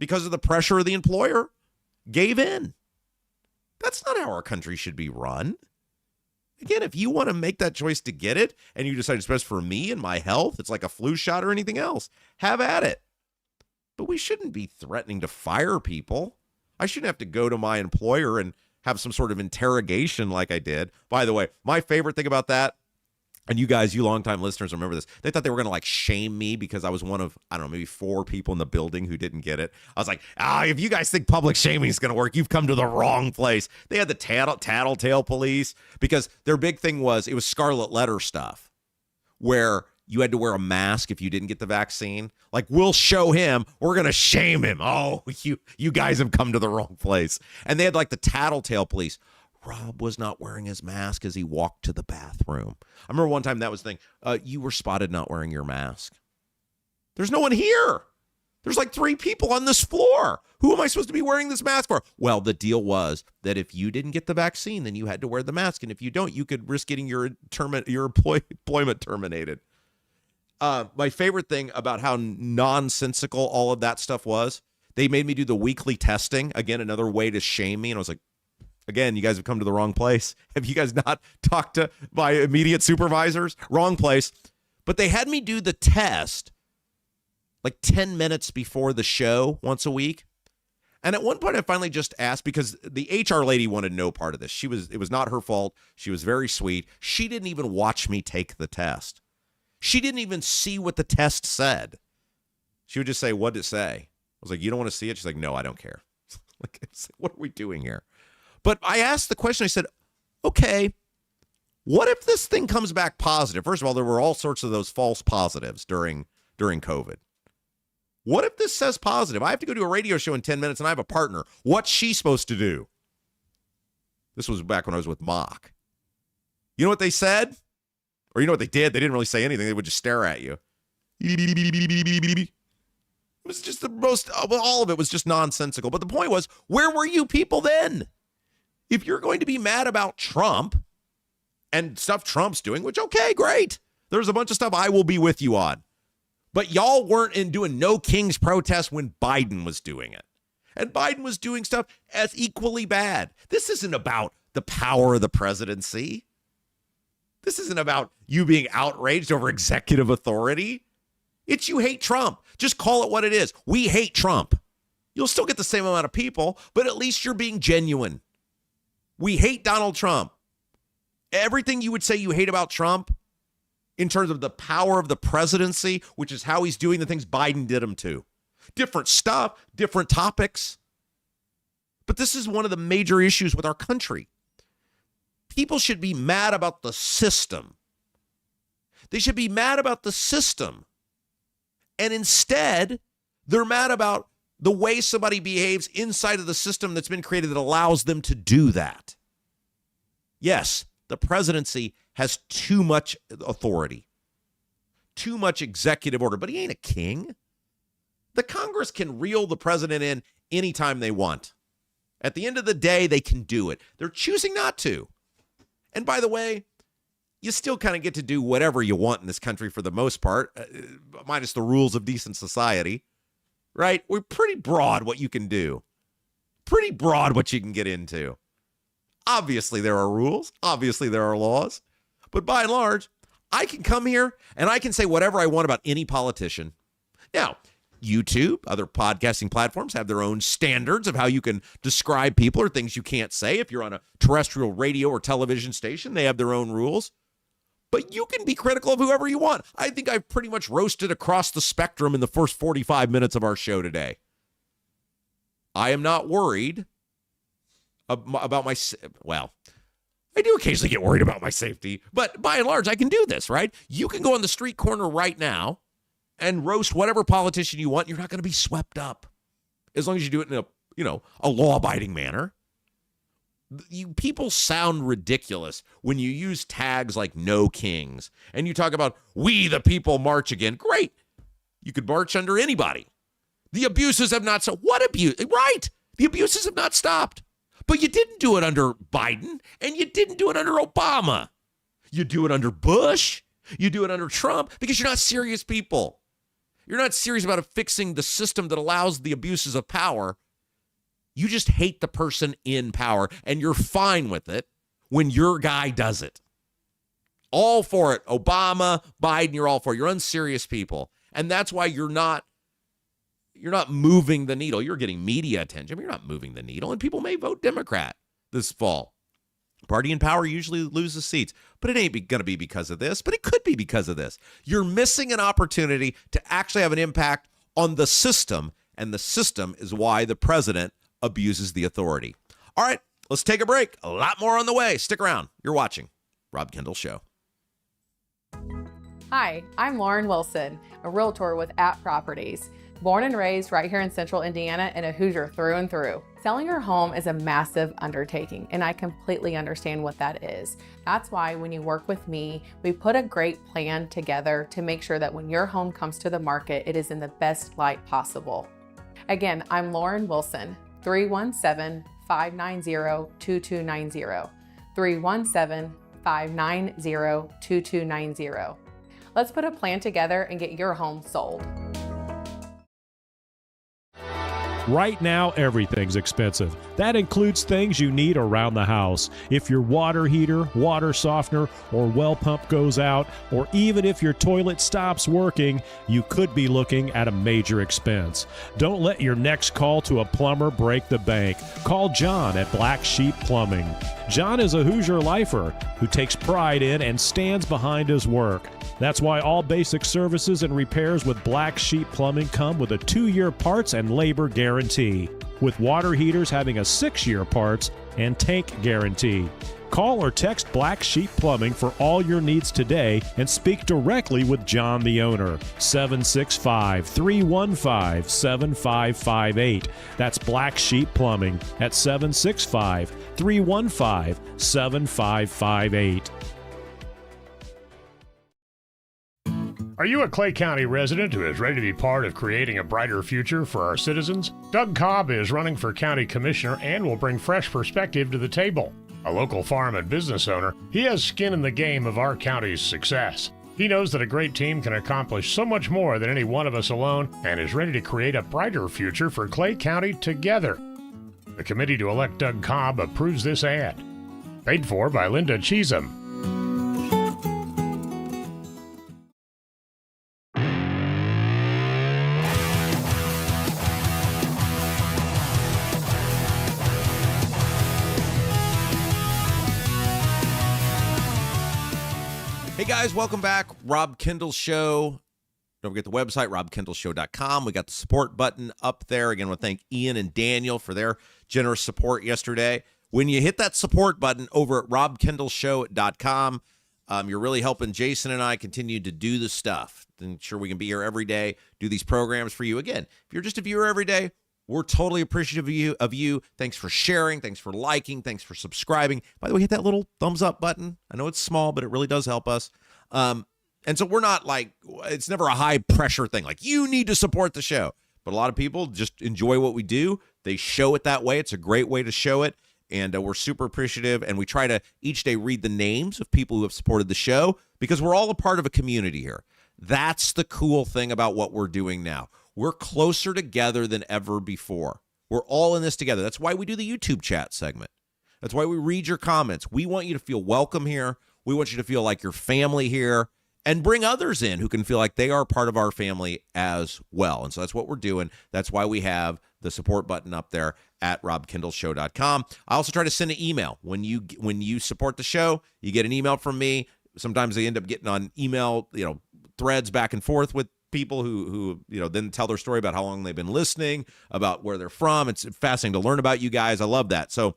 because of the pressure of the employer, gave in. That's not how our country should be run. Again, if you want to make that choice to get it and you decide it's best for me and my health, it's like a flu shot or anything else, have at it. But we shouldn't be threatening to fire people. I shouldn't have to go to my employer and have some sort of interrogation like I did. By the way, my favorite thing about that, and you guys, you longtime listeners remember this, they thought they were going to like shame me because I was one of, I don't know, maybe 4 people in the building who didn't get it. I was like, if you guys think public shaming is going to work, you've come to the wrong place. They had the tattletale police because their big thing was, it was scarlet letter stuff where you had to wear a mask if you didn't get the vaccine. Like, we'll show him, we're going to shame him. Oh, you guys have come to the wrong place. And they had like the tattletale police. Rob was not wearing his mask as he walked to the bathroom. I remember one time that was the thing. You were spotted not wearing your mask. There's no one here. There's like 3 people on this floor. Who am I supposed to be wearing this mask for? Well, the deal was that if you didn't get the vaccine, then you had to wear the mask. And if you don't, you could risk getting your employment terminated. My favorite thing about how nonsensical all of that stuff was, they made me do the weekly testing. Again, another way to shame me. And I was like, Again, you guys have come to the wrong place. Have you guys not talked to my immediate supervisors? Wrong place. But they had me do the test like 10 minutes before the show once a week. And at one point I finally just asked, because the HR lady wanted no part of this. It was not her fault. She was very sweet. She didn't even watch me take the test. She didn't even see what the test said. She would just say, "What did it say?" I was like, "You don't want to see it?" She's like, "No, I don't care." Like, what are we doing here? But I asked the question. I said, okay, what if this thing comes back positive? First of all, there were all sorts of those false positives during COVID. What if this says positive? I have to go to a radio show in 10 minutes and I have a partner. What's she supposed to do? This was back when I was with Mock. You know what they said? Or you know what they did? They didn't really say anything. They would just stare at you. It was just the most, all of it was just nonsensical. But the point was, where were you people then? If you're going to be mad about Trump and stuff Trump's doing, which, okay, great. There's a bunch of stuff I will be with you on. But y'all weren't doing no King's protest when Biden was doing it. And Biden was doing stuff as equally bad. This isn't about the power of the presidency. This isn't about you being outraged over executive authority. It's you hate Trump. Just call it what it is. We hate Trump. You'll still get the same amount of people, but at least you're being genuine. We hate Donald Trump. Everything you would say you hate about Trump in terms of the power of the presidency, which is how he's doing the things Biden did him to. Different stuff, different topics. But this is one of the major issues with our country. People should be mad about the system. They should be mad about the system. And instead, they're mad about the way somebody behaves inside of the system that's been created that allows them to do that. Yes, the presidency has too much authority, too much executive order, but he ain't a king. The Congress can reel the president in anytime they want. At the end of the day, they can do it. They're choosing not to. And by the way, you still kind of get to do whatever you want in this country for the most part, minus the rules of decent society, right? We're pretty broad what you can do. Pretty broad what you can get into. Obviously, there are rules. Obviously, there are laws. But by and large, I can come here and I can say whatever I want about any politician. Now, YouTube, other podcasting platforms have their own standards of how you can describe people or things you can't say. If you're on a terrestrial radio or television station, they have their own rules. But you can be critical of whoever you want. I think I've pretty much roasted across the spectrum in the first 45 minutes of our show today. I am not worried about my, well, I do occasionally get worried about my safety, but by and large, I can do this, right? You can go on the street corner right now and roast whatever politician you want. You're not going to be swept up as long as you do it in a law-abiding manner. You people sound ridiculous when you use tags like "No Kings" and you talk about "We the people march again." Great, you could march under anybody. The abuses have not stopped. What abuse? Right, the abuses have not stopped. But you didn't do it under Biden, and you didn't do it under Obama. You do it under Bush. You do it under Trump because you're not serious people. You're not serious about fixing the system that allows the abuses of power. You just hate the person in power, and you're fine with it when your guy does it. All for it. Obama, Biden, you're all for it. You're unserious people. And that's why you're not moving the needle. You're getting media attention, but you're not moving the needle. And people may vote Democrat this fall. Party in power usually loses seats, but it ain't going to be because of this, but it could be because of this. You're missing an opportunity to actually have an impact on the system, and the system is why the president abuses the authority. All right, let's take a break. A lot more on the way. Stick around. You're watching Rob Kendall Show. Hi, I'm Lauren Wilson, a realtor with At Properties. Born and raised right here in Central Indiana and a Hoosier through and through. Selling your home is a massive undertaking, and I completely understand what that is. That's why when you work with me, we put a great plan together to make sure that when your home comes to the market, it is in the best light possible. Again, I'm Lauren Wilson, 317-590-2290. 317-590-2290. Let's put a plan together and get your home sold. Right now, everything's expensive. That includes things you need around the house. If your water heater, water softener, or well pump goes out, or even if your toilet stops working, you could be looking at a major expense. Don't let your next call to a plumber break the bank. Call John at Black Sheep Plumbing. John is a Hoosier lifer who takes pride in and stands behind his work. That's why all basic services and repairs with Black Sheep Plumbing come with a 2-year parts and labor guarantee, with water heaters having a 6-year parts and tank guarantee. Call or text Black Sheep Plumbing for all your needs today and speak directly with John, the owner. 765-315-7558. That's Black Sheep Plumbing at 765-315-7558. Are you a Clay County resident who is ready to be part of creating a brighter future for our citizens? Doug Cobb is running for county commissioner and will bring fresh perspective to the table. A local farm and business owner, he has skin in the game of our county's success. He knows that a great team can accomplish so much more than any one of us alone and is ready to create a brighter future for Clay County together. The committee to elect Doug Cobb approves this ad. Paid for by Linda Cheatham. Hey guys, welcome back. Rob Kendall Show. Don't forget the website, robkendallshow.com. We got the support button up there. Again, I want to thank Ian and Daniel for their generous support yesterday. When you hit that support button over at robkendallshow.com, you're really helping Jason and I continue to do the stuff. Ensure we can be here every day, do these programs for you. Again, if you're just a viewer every day, we're totally appreciative of you. Thanks for sharing. Thanks for liking. Thanks for subscribing. By the way, hit that little thumbs up button. I know it's small, but it really does help us. And so we're not like, it's never a high pressure thing. Like, you need to support the show. But a lot of people just enjoy what we do. They show it that way. It's a great way to show it. And we're super appreciative. And we try to each day read the names of people who have supported the show because we're all a part of a community here. That's the cool thing about what we're doing now. We're closer together than ever before. We're all in this together. That's why we do the YouTube chat segment. That's why we read your comments. We want you to feel welcome here. We want you to feel like you're family here and bring others in who can feel like they are part of our family as well. And so that's what we're doing. That's why we have the support button up there at robkendallshow.com. I also try to send an email. When you support the show, you get an email from me. Sometimes they end up getting on email, threads back and forth with people who then tell their story about how long they've been listening, about where they're from. It's fascinating to learn about you guys. I love that. So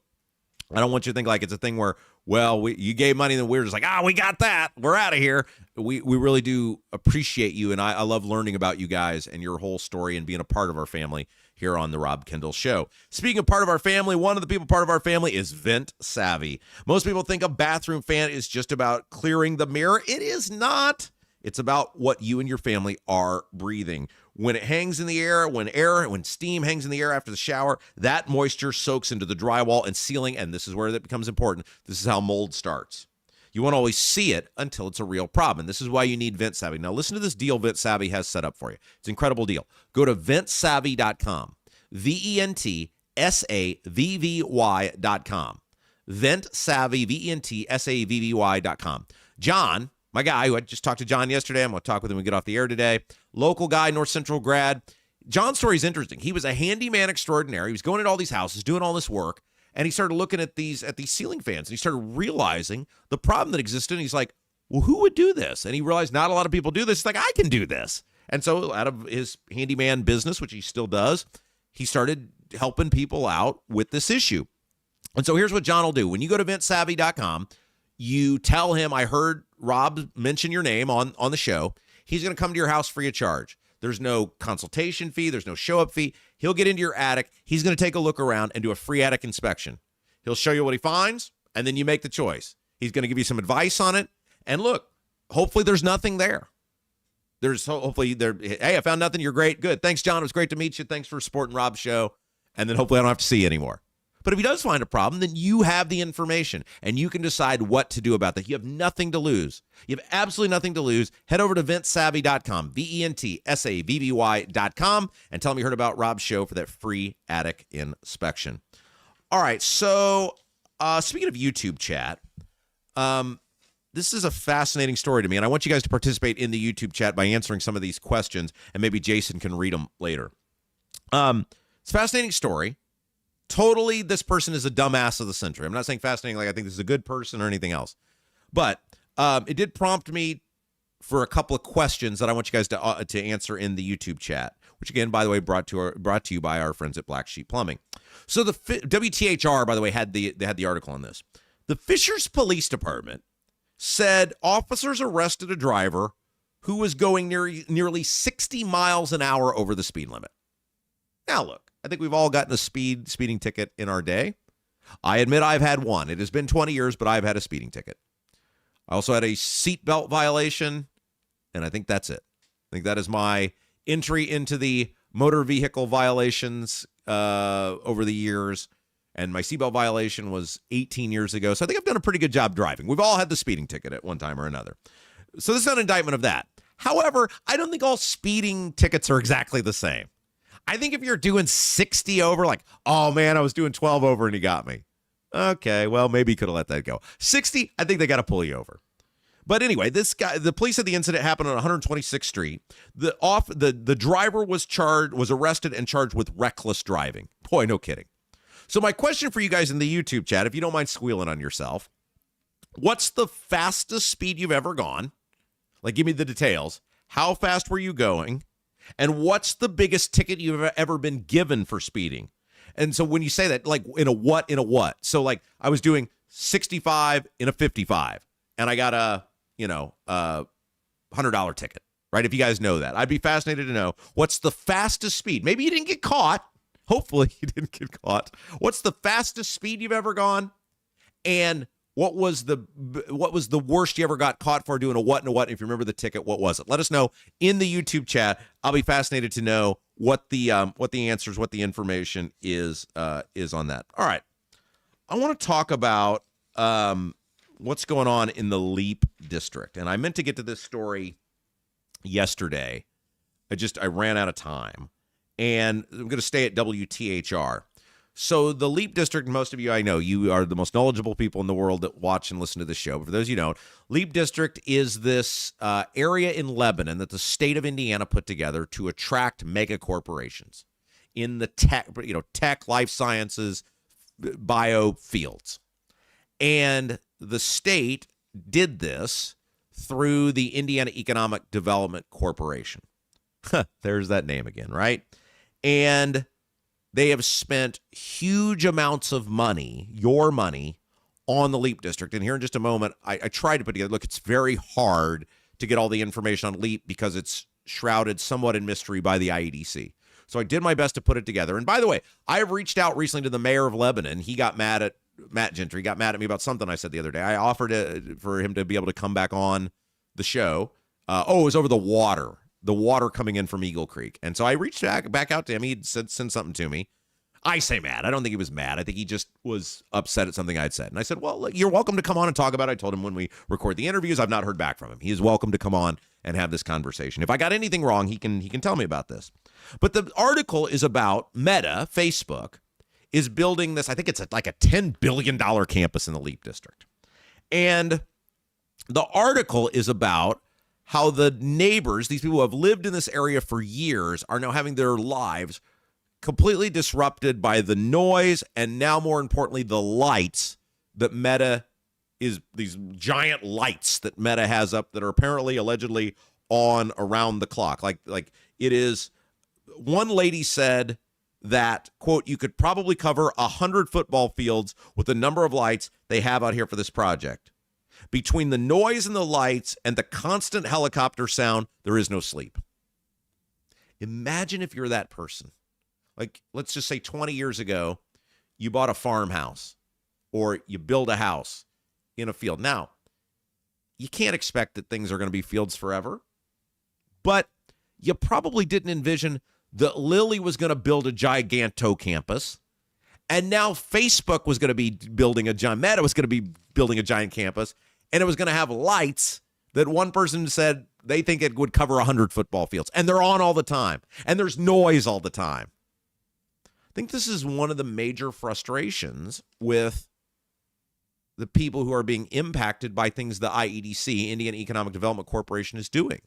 I don't want you to think like it's a thing where, you gave money and then we're just like, we got that. We're out of here. We really do appreciate you. And I love learning about you guys and your whole story and being a part of our family here on the Rob Kendall Show. Speaking of part of our family, one of the people part of our family is Vent Savvy. Most people think a bathroom fan is just about clearing the mirror. It is not. It's about what you and your family are breathing. When it hangs in the air, when steam hangs in the air after the shower, that moisture soaks into the drywall and ceiling, and this is where that becomes important. This is how mold starts. You won't always see it until it's a real problem. And this is why you need Vent Savvy. Now, listen to this deal Vent Savvy has set up for you. It's an incredible deal. Go to ventsavvy.com, ventsavvy.com, ventsavvy.com. John, my guy, who I just talked to John yesterday, I'm going to talk with him when we get off the air today. Local guy, North Central grad. John's story is interesting. He was a handyman extraordinaire. He was going into all these houses, doing all this work, and he started looking at these ceiling fans, and he started realizing the problem that existed, and he's like, well, who would do this? And he realized not a lot of people do this. He's like, I can do this. And so out of his handyman business, which he still does, he started helping people out with this issue. And so here's what John will do. When you go to ventsavvy.com, you tell him, I heard Rob mention your name on the show. He's going to come to your house free of charge. There's no consultation fee. There's no show-up fee. He'll get into your attic. He's going to take a look around and do a free attic inspection. He'll show you what he finds, and then you make the choice. He's going to give you some advice on it. And look, hopefully there's nothing there. Hey, I found nothing. You're great. Good. Thanks, John. It was great to meet you. Thanks for supporting Rob's show. And then hopefully I don't have to see you anymore. But if he does find a problem, then you have the information and you can decide what to do about that. You have nothing to lose. You have absolutely nothing to lose. Head over to ventsavvy.com, VENTSAVVY.com, and tell them you heard about Rob's show for that free attic inspection. All right, so speaking of YouTube chat, this is a fascinating story to me, and I want you guys to participate in the YouTube chat by answering some of these questions, and maybe Jason can read them later. It's a fascinating story. Totally, this person is a dumbass of the century. I'm not saying fascinating like I think this is a good person or anything else. But it did prompt me for a couple of questions that I want you guys to answer in the YouTube chat, which, again, by the way, brought to you by our friends at Black Sheep Plumbing. So the WTHR, by the way, had the article on this. The Fishers Police Department said officers arrested a driver who was going nearly 60 miles an hour over the speed limit. Now, look, I think we've all gotten a speeding ticket in our day. I admit I've had one. It has been 20 years, but I've had a speeding ticket. I also had a seatbelt violation, and I think that's it. I think that is my entry into the motor vehicle violations over the years, and my seatbelt violation was 18 years ago, so I think I've done a pretty good job driving. We've all had the speeding ticket at one time or another. So this is not an indictment of that. However, I don't think all speeding tickets are exactly the same. I think if you're doing 60 over, like, oh, man, I was doing 12 over and he got me. Okay, well, maybe he could have let that go. 60, I think they got to pull you over. But anyway, this guy, the police said the incident happened on 126th Street. The driver was arrested and charged with reckless driving. Boy, no kidding. So my question for you guys in the YouTube chat, if you don't mind squealing on yourself, what's the fastest speed you've ever gone? Like, give me the details. How fast were you going? And what's the biggest ticket you've ever been given for speeding? And so when you say that, like, in a what? So, like, I was doing 65 in a 55, and I got a $100 ticket, right? If you guys know that, I'd be fascinated to know what's the fastest speed. Maybe you didn't get caught. Hopefully you didn't get caught. What's the fastest speed you've ever gone? And what was the worst you ever got caught for doing a what and a what? If you remember the ticket, what was it? Let us know in the YouTube chat. I'll be fascinated to know what the answers, what the information is on that. All right. I want to talk about what's going on in the Leap District. And I meant to get to this story yesterday. I ran out of time. And I'm going to stay at WTHR. So the Leap District, most of you I know, you are the most knowledgeable people in the world that watch and listen to this show. But for those of you who don't, Leap District is this area in Lebanon that the state of Indiana put together to attract mega corporations in the tech, life sciences, bio fields. And the state did this through the Indiana Economic Development Corporation. There's that name again, right? And they have spent huge amounts of money, your money, on the Leap District. And here in just a moment, I tried to put together, look, it's very hard to get all the information on Leap because it's shrouded somewhat in mystery by the IEDC. So I did my best to put it together. And by the way, I have reached out recently to the mayor of Lebanon. He got mad at Matt Gentry, got mad at me about something I said the other day. I offered for him to be able to come back on the show. It was over the water coming in from Eagle Creek. And so I reached back out to him. He'd send something to me. I say mad. I don't think he was mad. I think he just was upset at something I'd said. And I said, well, look, you're welcome to come on and talk about it. I told him when we record the interviews, I've not heard back from him. He is welcome to come on and have this conversation. If I got anything wrong, he can tell me about this. But the article is about Meta, Facebook, is building this. I think it's like a $10 billion campus in the Leap District. And the article is about how the neighbors, these people who have lived in this area for years, are now having their lives completely disrupted by the noise and now, more importantly, the lights that Meta is, these giant lights that Meta has up that are apparently, allegedly on around the clock. Like it is, one lady said that, quote, you could probably cover 100 football fields with the number of lights they have out here for this project. Between the noise and the lights and the constant helicopter sound, there is no sleep. Imagine if you're that person. Like, let's just say 20 years ago, you bought a farmhouse or you build a house in a field. Now, you can't expect that things are going to be fields forever, but you probably didn't envision that Lilly was going to build a giganto campus And now Facebook was going to be building a giant, Meta was going to be building a giant campus, and it was going to have lights that one person said they think it would cover 100 football fields. And they're on all the time. And there's noise all the time. I think this is one of the major frustrations with the people who are being impacted by things the IEDC, Indian Economic Development Corporation, is doing.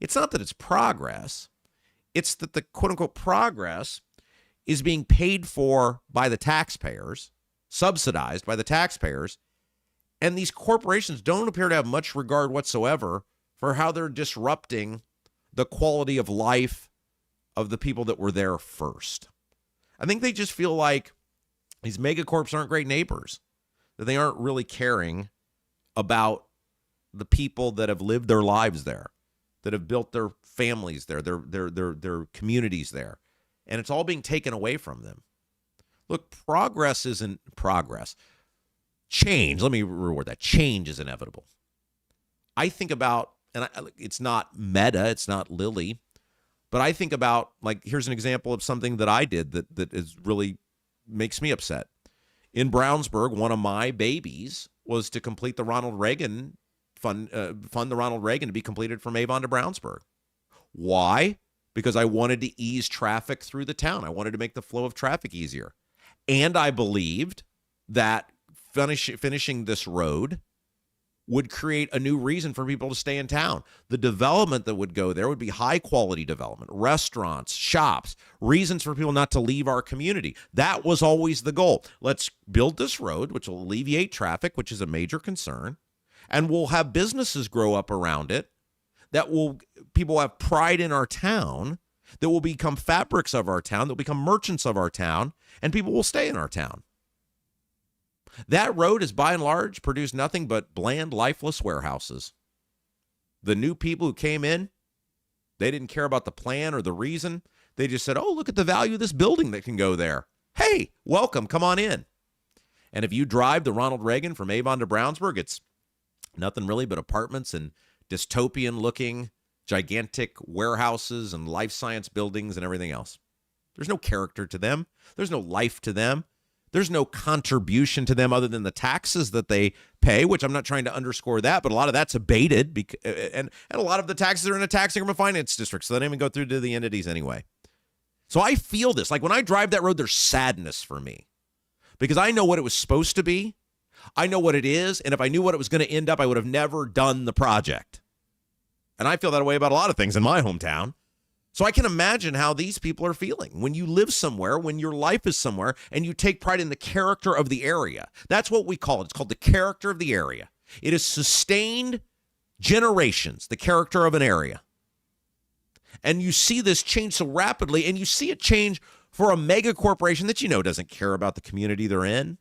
It's not that it's progress. It's that the quote-unquote progress is being paid for by the taxpayers, subsidized by the taxpayers, and these corporations don't appear to have much regard whatsoever for how they're disrupting the quality of life of the people that were there first. I think they just feel like these megacorps aren't great neighbors, that they aren't really caring about the people that have lived their lives there, that have built their families there, their communities there. And it's all being taken away from them. Look, progress isn't progress. Change, let me reword that. Change is inevitable. I think about, and it's not Meta, it's not Lilly, but I think about, like, here's an example of something that I did that is really makes me upset. In Brownsburg, one of my babies was to complete the Ronald Reagan, fund the Ronald Reagan to be completed from Avon to Brownsburg. Why? Because I wanted to ease traffic through the town. I wanted to make the flow of traffic easier. And I believed that finishing this road would create a new reason for people to stay in town. The development that would go there would be high-quality development, restaurants, shops, reasons for people not to leave our community. That was always the goal. Let's build this road, which will alleviate traffic, which is a major concern, and we'll have businesses grow up around it. People have pride in our town, that will become fabrics of our town, that will become merchants of our town, and people will stay in our town. That road has, by and large, produced nothing but bland, lifeless warehouses. The new people who came in, they didn't care about the plan or the reason. They just said, oh, look at the value of this building that can go there. Hey, welcome, come on in. And if you drive the Ronald Reagan from Avon to Brownsburg, it's nothing really but apartments and dystopian-looking, gigantic warehouses and life science buildings and everything else. There's no character to them. There's no life to them. There's no contribution to them other than the taxes that they pay, which I'm not trying to underscore that, but a lot of that's abated, and a lot of the taxes are in a tax increment finance district, so they don't even go through to the entities anyway. So I feel this. Like when I drive that road, there's sadness for me because I know what it was supposed to be. I know what it is, and if I knew what it was going to end up, I would have never done the project. And I feel that way about a lot of things in my hometown. So I can imagine how these people are feeling when you live somewhere, when your life is somewhere, and you take pride in the character of the area. That's what we call it. It's called the character of the area. It has sustained generations, the character of an area. And you see this change so rapidly, and you see it change for a mega corporation that you know doesn't care about the community they're in.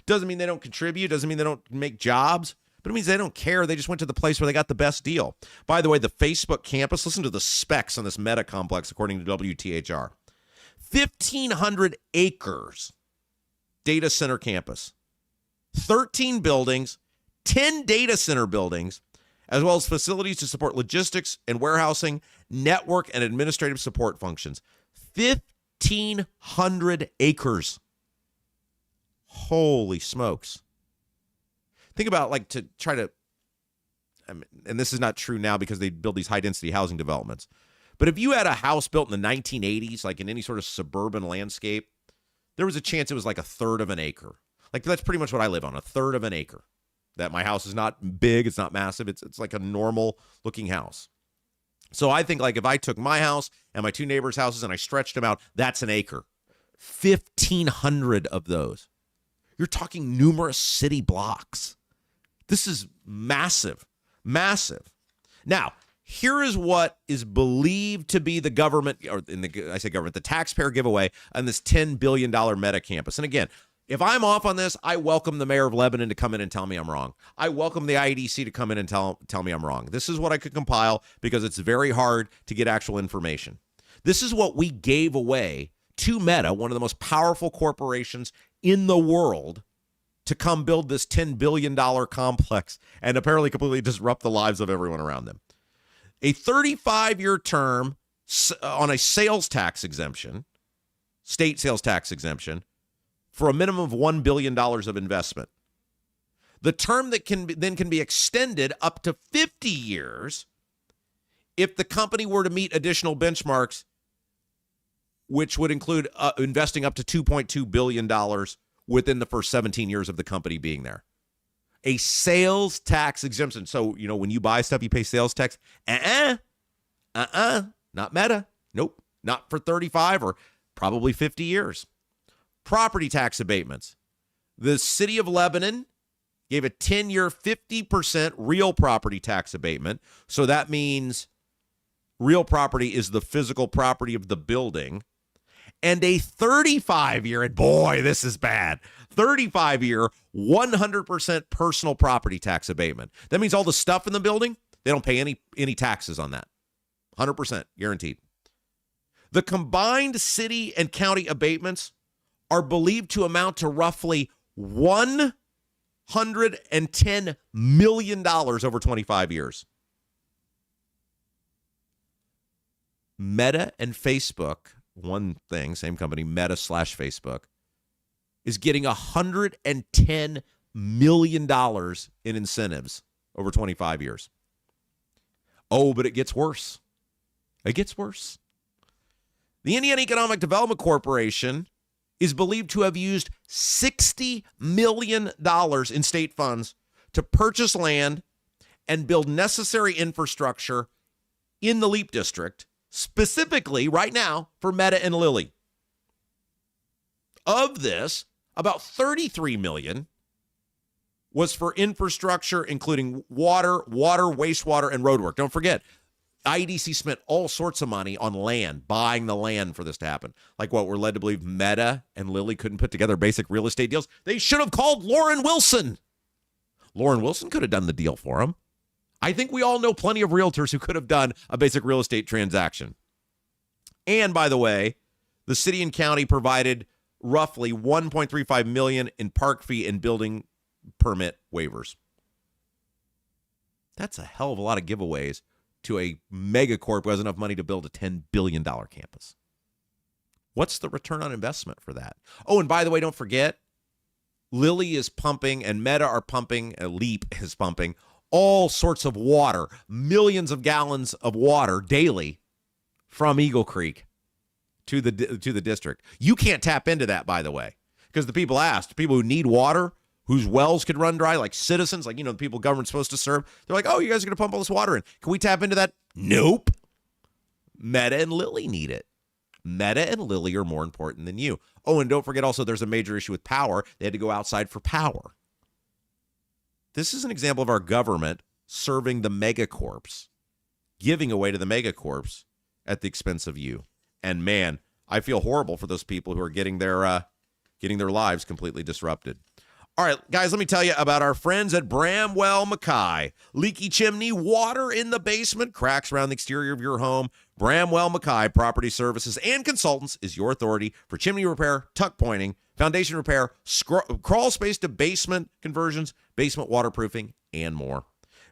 Doesn't mean they don't contribute, doesn't mean they don't make jobs, but it means they don't care. They just went to the place where they got the best deal. By the way, the Facebook campus, listen to the specs on this Meta complex according to WTHR. 1,500 acres data center campus, 13 buildings, 10 data center buildings, as well as facilities to support logistics and warehousing, network and administrative support functions. 1,500 acres. Holy smokes. Think about like to try to, and this is not true now because they build these high density housing developments. But if you had a house built in the 1980s, like in any sort of suburban landscape, there was a chance it was like a third of an acre. Like that's pretty much what I live on, a third of an acre. That my house is not big, it's not massive, it's like a normal looking house. So I think like if I took my house and my two neighbors' houses and I stretched them out, that's an acre. 1,500 of those. You're talking numerous city blocks. This is massive, massive. Now, here is what is believed to be the government, or I say government, the taxpayer giveaway on this $10 billion Meta campus. And again, if I'm off on this, I welcome the mayor of Lebanon to come in and tell me I'm wrong. I welcome the IEDC to come in and tell me I'm wrong. This is what I could compile because it's very hard to get actual information. This is what we gave away to Meta, one of the most powerful corporations in the world, to come build this $10 billion complex and apparently completely disrupt the lives of everyone around them. A 35-year term on a sales tax exemption, state sales tax exemption, for a minimum of $1 billion of investment. The term that can be extended up to 50 years if the company were to meet additional benchmarks, which would include investing up to $2.2 billion within the first 17 years of the company being there. A sales tax exemption. So, when you buy stuff, you pay sales tax. Not Meta. Nope. Not for 35 or probably 50 years. Property tax abatements. The city of Lebanon gave a 10-year 50% real property tax abatement. So that means real property is the physical property of the building. And a 35-year, and boy, this is bad, 35-year, 100% personal property tax abatement. That means all the stuff in the building, they don't pay any taxes on that. 100% guaranteed. The combined city and county abatements are believed to amount to roughly $110 million over 25 years. Meta and Facebook, one thing, same company, Meta/Facebook, is getting $110 million in incentives over 25 years. Oh, but it gets worse. It gets worse. The Indiana Economic Development Corporation is believed to have used $60 million in state funds to purchase land and build necessary infrastructure in the Leap District, specifically right now for Meta and Lilly. Of this, about $33 million was for infrastructure, including water, wastewater, and roadwork. Don't forget, IEDC spent all sorts of money on land, buying the land for this to happen. Like what we're led to believe Meta and Lilly couldn't put together basic real estate deals. They should have called Lauren Wilson. Lauren Wilson could have done the deal for them. I think we all know plenty of realtors who could have done a basic real estate transaction. And by the way, the city and county provided roughly $1.35 million in park fee and building permit waivers. That's a hell of a lot of giveaways to a megacorp who has enough money to build a $10 billion campus. What's the return on investment for that? Oh, and by the way, don't forget, Lilly is pumping and Meta are pumping, Leap is pumping all sorts of water, millions of gallons of water daily from Eagle Creek to the district. You can't tap into that, by the way, because the people asked, people who need water, whose wells could run dry, like citizens, like, the people government's supposed to serve. They're like, oh, you guys are going to pump all this water in. Can we tap into that? Nope. Meta and Lilly need it. Meta and Lilly are more important than you. Oh, and don't forget also there's a major issue with power. They had to go outside for power. This is an example of our government serving the megacorps, giving away to the megacorps at the expense of you. And man, I feel horrible for those people who are getting their lives completely disrupted. All right, guys, let me tell you about our friends at Bramwell Mackay. Leaky chimney, water in the basement, cracks around the exterior of your home. Bramwell Mackay Property Services and Consultants is your authority for chimney repair, tuck pointing, foundation repair, crawl space to basement conversions, basement waterproofing, and more.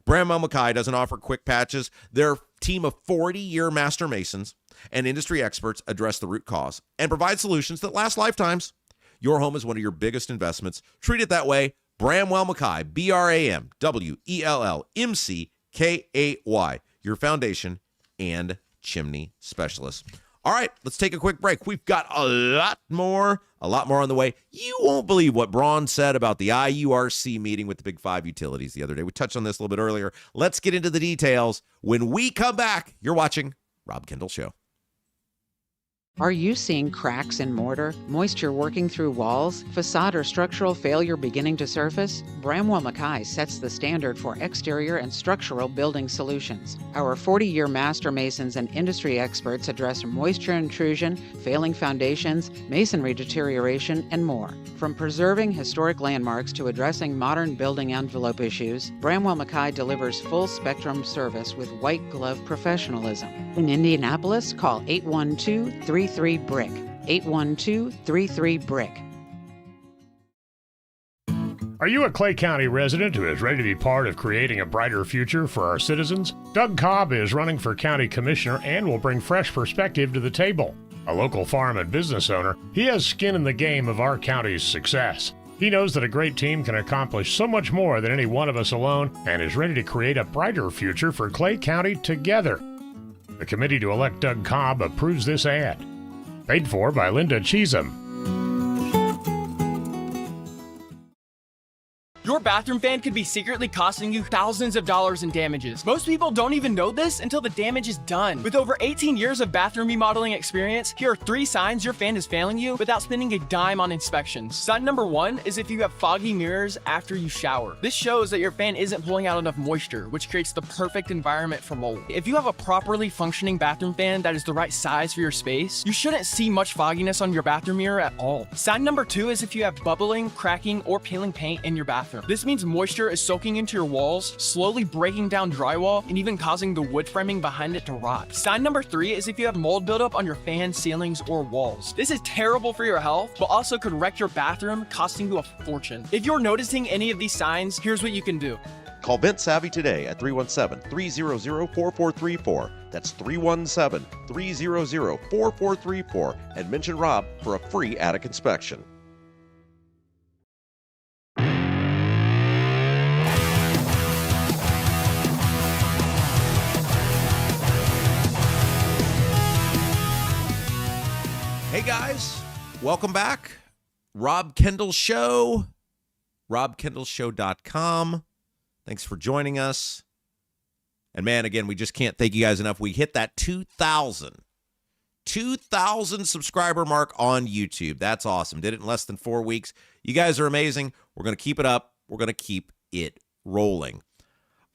Bramwell Mackay doesn't offer quick patches. Their team of 40-year master masons and industry experts address the root cause and provide solutions that last lifetimes. Your home is one of your biggest investments. Treat it that way. Bramwell Mackay, BRAMWELLMCKAY, your foundation and chimney specialist. All right, let's take a quick break. We've got a lot more on the way. You won't believe what Braun said about the IURC meeting with the Big Five utilities the other day. We touched on this a little bit earlier. Let's get into the details. When we come back, you're watching Rob Kendall Show. Are you seeing cracks in mortar, moisture working through walls, facade or structural failure beginning to surface? Bramwell Mackay sets the standard for exterior and structural building solutions. Our 40-year master masons and industry experts address moisture intrusion, failing foundations, masonry deterioration, and more. From preserving historic landmarks to addressing modern building envelope issues, Bramwell Mackay delivers full-spectrum service with white-glove professionalism. In Indianapolis, call 812-33-BRICK. 812-33-BRICK. Are you a Clay County resident who is ready to be part of creating a brighter future for our citizens? Doug Cobb is running for county commissioner and will bring fresh perspective to the table. A local farm and business owner, he has skin in the game of our county's success. He knows that a great team can accomplish so much more than any one of us alone and is ready to create a brighter future for Clay County together. The committee to elect Doug Cobb approves this ad. Paid for by Linda Cheatham. Your bathroom fan could be secretly costing you thousands of dollars in damages. Most people don't even know this until the damage is done. With over 18 years of bathroom remodeling experience, here are 3 signs your fan is failing you without spending a dime on inspections. Sign number 1 is if you have foggy mirrors after you shower. This shows that your fan isn't pulling out enough moisture, which creates the perfect environment for mold. If you have a properly functioning bathroom fan that is the right size for your space, you shouldn't see much fogginess on your bathroom mirror at all. Sign number 2 is if you have bubbling, cracking, or peeling paint in your bathroom. This means moisture is soaking into your walls, slowly breaking down drywall, and even causing the wood framing behind it to rot. Sign number 3 is if you have mold buildup on your fan, ceilings, or walls. This is terrible for your health, but also could wreck your bathroom, costing you a fortune. If you're noticing any of these signs, here's what you can do. Call Vent Savvy today at 317-300-4434. That's 317-300-4434 and mention Rob for a free attic inspection. Hey guys, welcome back. Rob Kendall Show, robkendallshow.com. Thanks for joining us. And man, again, we just can't thank you guys enough. We hit that 2,000 subscriber mark on YouTube. That's awesome. Did it in less than 4 weeks. You guys are amazing. We're going to keep it up. We're going to keep it rolling.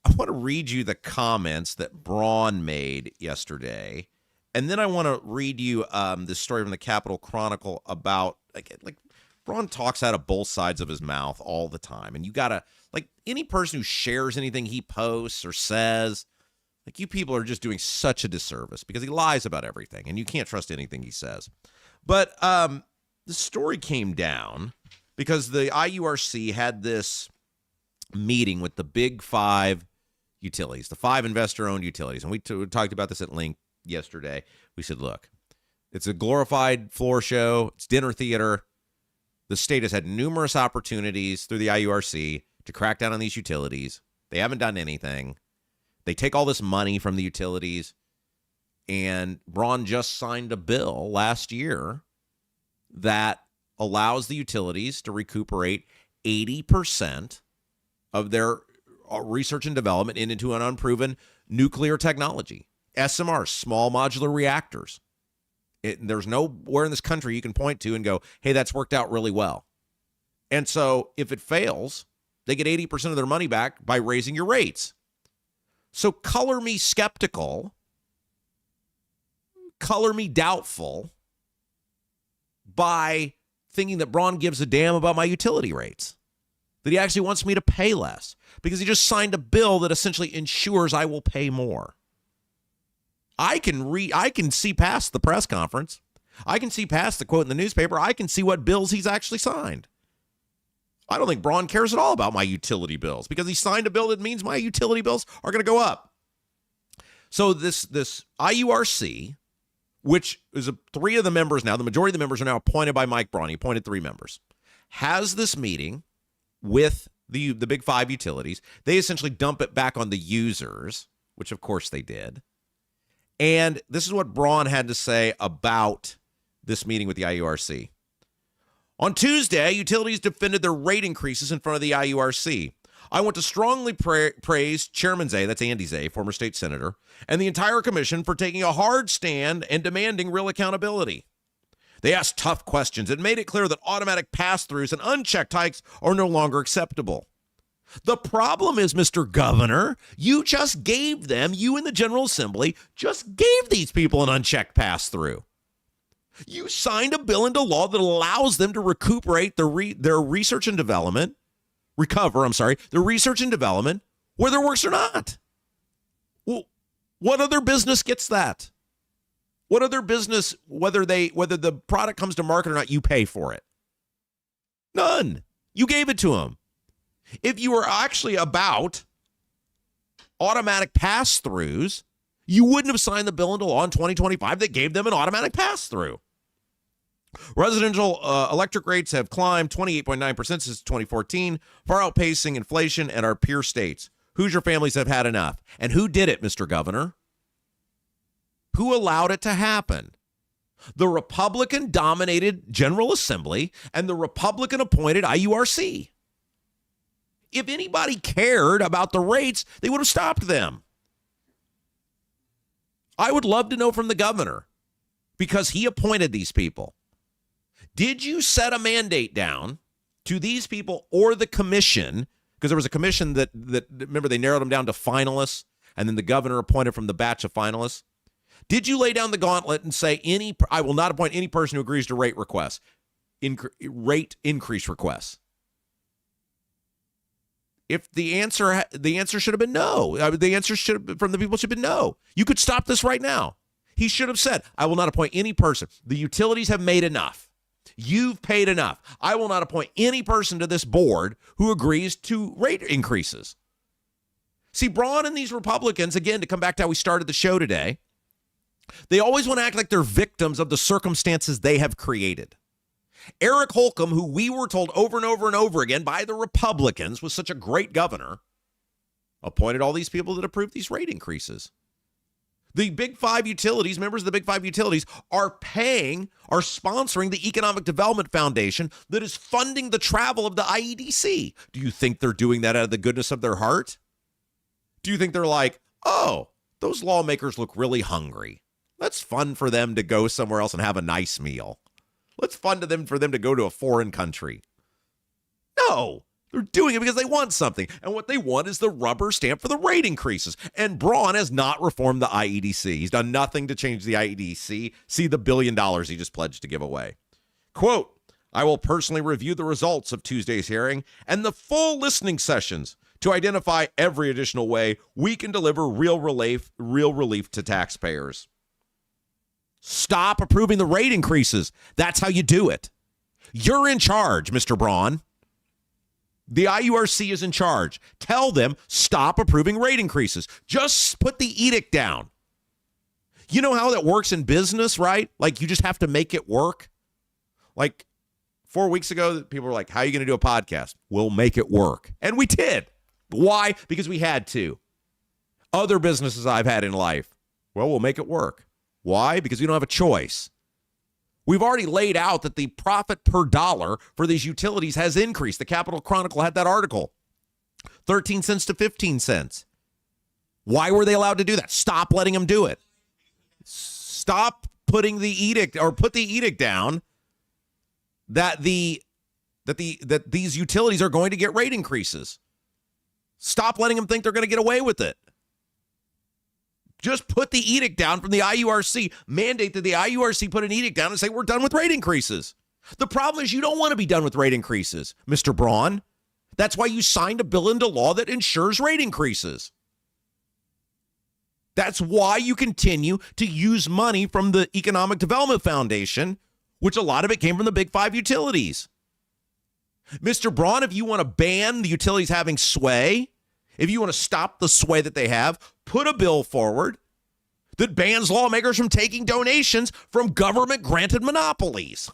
I want to read you the comments that Braun made yesterday. And then I want to read you this story from the Capitol Chronicle about, like Braun talks out of both sides of his mouth all the time. And you got to, like, any person who shares anything he posts or says, like, you people are just doing such a disservice because he lies about everything. And you can't trust anything he says. But the story came down because the IURC had this meeting with the big 5 utilities, the 5 investor-owned utilities. And we talked about this at length yesterday. We said, look, it's a glorified floor show. It's dinner theater. The state has had numerous opportunities through the IURC to crack down on these utilities. They haven't done anything. They take all this money from the utilities. And Braun just signed a bill last year that allows the utilities to recuperate 80% of their research and development into an unproven nuclear technology. SMRs, small modular reactors. There's nowhere in this country you can point to and go, hey, that's worked out really well. And so if it fails, they get 80% of their money back by raising your rates. So color me skeptical, color me doubtful by thinking that Braun gives a damn about my utility rates, that he actually wants me to pay less because he just signed a bill that essentially ensures I will pay more. I can see past the press conference. I can see past the quote in the newspaper. I can see what bills he's actually signed. I don't think Braun cares at all about my utility bills because he signed a bill that means my utility bills are going to go up. So this IURC, which is 3 of the members now, the majority of the members are now appointed by Mike Braun. He appointed 3 members, has this meeting with the big 5 utilities. They essentially dump it back on the users, which of course they did. And this is what Braun had to say about this meeting with the IURC. On Tuesday, utilities defended their rate increases in front of the IURC. I want to strongly praise Chairman Zay, that's Andy Zay, former state senator, and the entire commission for taking a hard stand and demanding real accountability. They asked tough questions and made it clear that automatic pass-throughs and unchecked hikes are no longer acceptable. The problem is, Mr. Governor, you and the General Assembly just gave these people an unchecked pass-through. You signed a bill into law that allows them to recuperate their research and development, their research and development, whether it works or not. Well, what other business gets that? What other business, whether the product comes to market or not, you pay for it? None. You gave it to them. If you were actually about automatic pass-throughs, You wouldn't have signed the bill into law in 2025 that gave them an automatic pass-through. Residential electric rates have climbed 28.9% since 2014, far outpacing inflation and our peer states. Hoosier families have had enough. And who did it, Mr. Governor? Who allowed it to happen? The Republican-dominated General Assembly and the Republican-appointed IURC. If anybody cared about the rates, they would have stopped them. I would love to know from the governor, because he appointed these people. Did you set a mandate down to these people or the commission? Because there was a commission that remember, they narrowed them down to finalists, and then the governor appointed from the batch of finalists. Did you lay down the gauntlet and say, I will not appoint any person who agrees to rate requests, rate increase requests? If the answer should have been no. The answer from the people should have been no. You could stop this right now. He should have said, I will not appoint any person. The utilities have made enough. You've paid enough. I will not appoint any person to this board who agrees to rate increases. See, Braun and these Republicans, again, to come back to how we started the show today, they always want to act like they're victims of the circumstances they have created. Eric Holcomb, who we were told over and over and over again by the Republicans was such a great governor, appointed all these people that approved these rate increases. The Big Five utilities, members of the Big Five utilities, are sponsoring the Economic Development Foundation that is funding the travel of the IEDC. Do you think they're doing that out of the goodness of their heart? Do you think they're like, oh, those lawmakers look really hungry. That's fun for them to go somewhere else and have a nice meal. Let's fun for them to go to a foreign country. No, they're doing it because they want something. And what they want is the rubber stamp for the rate increases. And Braun has not reformed the IEDC. He's done nothing to change the IEDC. See the $1 billion he just pledged to give away. Quote, I will personally review the results of Tuesday's hearing and the full listening sessions to identify every additional way we can deliver real relief to taxpayers. Stop approving the rate increases. That's how you do it. You're in charge, Mr. Braun. The IURC is in charge. Tell them, stop approving rate increases. Just put the edict down. You know how that works in business, right? Like, you just have to make it work. Like 4 weeks ago, people were like, how are you going to do a podcast? We'll make it work. And we did. Why? Because we had to. Other businesses I've had in life, well, we'll make it work. Why? Because we don't have a choice. We've already laid out that the profit per dollar for these utilities has increased. The Capital Chronicle had that article. 13 cents to 15 cents. Why were they allowed to do that? Stop letting them do it. Stop putting the edict, or put the edict down that these utilities are going to get rate increases. Stop letting them think they're going to get away with it. Just put the edict down from the IURC. Mandate that the IURC put an edict down and say, we're done with rate increases. The problem is you don't want to be done with rate increases, Mr. Braun. That's why you signed a bill into law that ensures rate increases. That's why you continue to use money from the Economic Development Foundation, which a lot of it came from the Big Five utilities. Mr. Braun, if you want to ban the utilities having sway, if you want to stop the sway that they have, put a bill forward that bans lawmakers from taking donations from government-granted monopolies.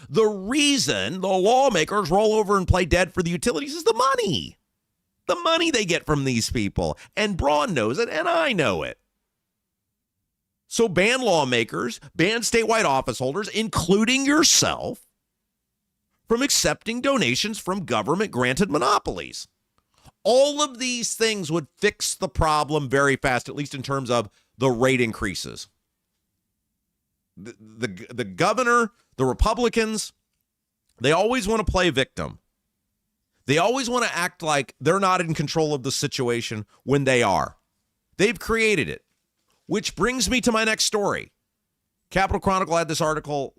The reason the lawmakers roll over and play dead for the utilities is the money. The money they get from these people. And Braun knows it, and I know it. So ban lawmakers, ban statewide office holders, including yourself, from accepting donations from government-granted monopolies. All of these things would fix the problem very fast, at least in terms of the rate increases. The governor, the Republicans, they always want to play victim. They always want to act like they're not in control of the situation when they are. They've created it, which brings me to my next story. Capital Chronicle had this article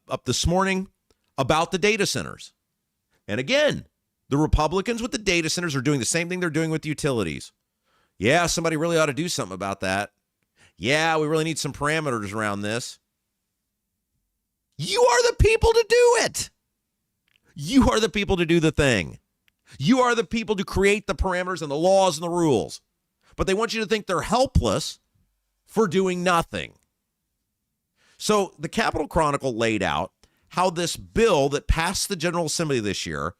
up this morning about the data centers. And again, the Republicans with the data centers are doing the same thing they're doing with the utilities. Yeah, somebody really ought to do something about that. Yeah, we really need some parameters around this. You are the people to do it. You are the people to do the thing. You are the people to create the parameters and the laws and the rules. but they want you to think they're helpless for doing nothing. So the Capitol Chronicle laid out how this bill that passed the General Assembly this year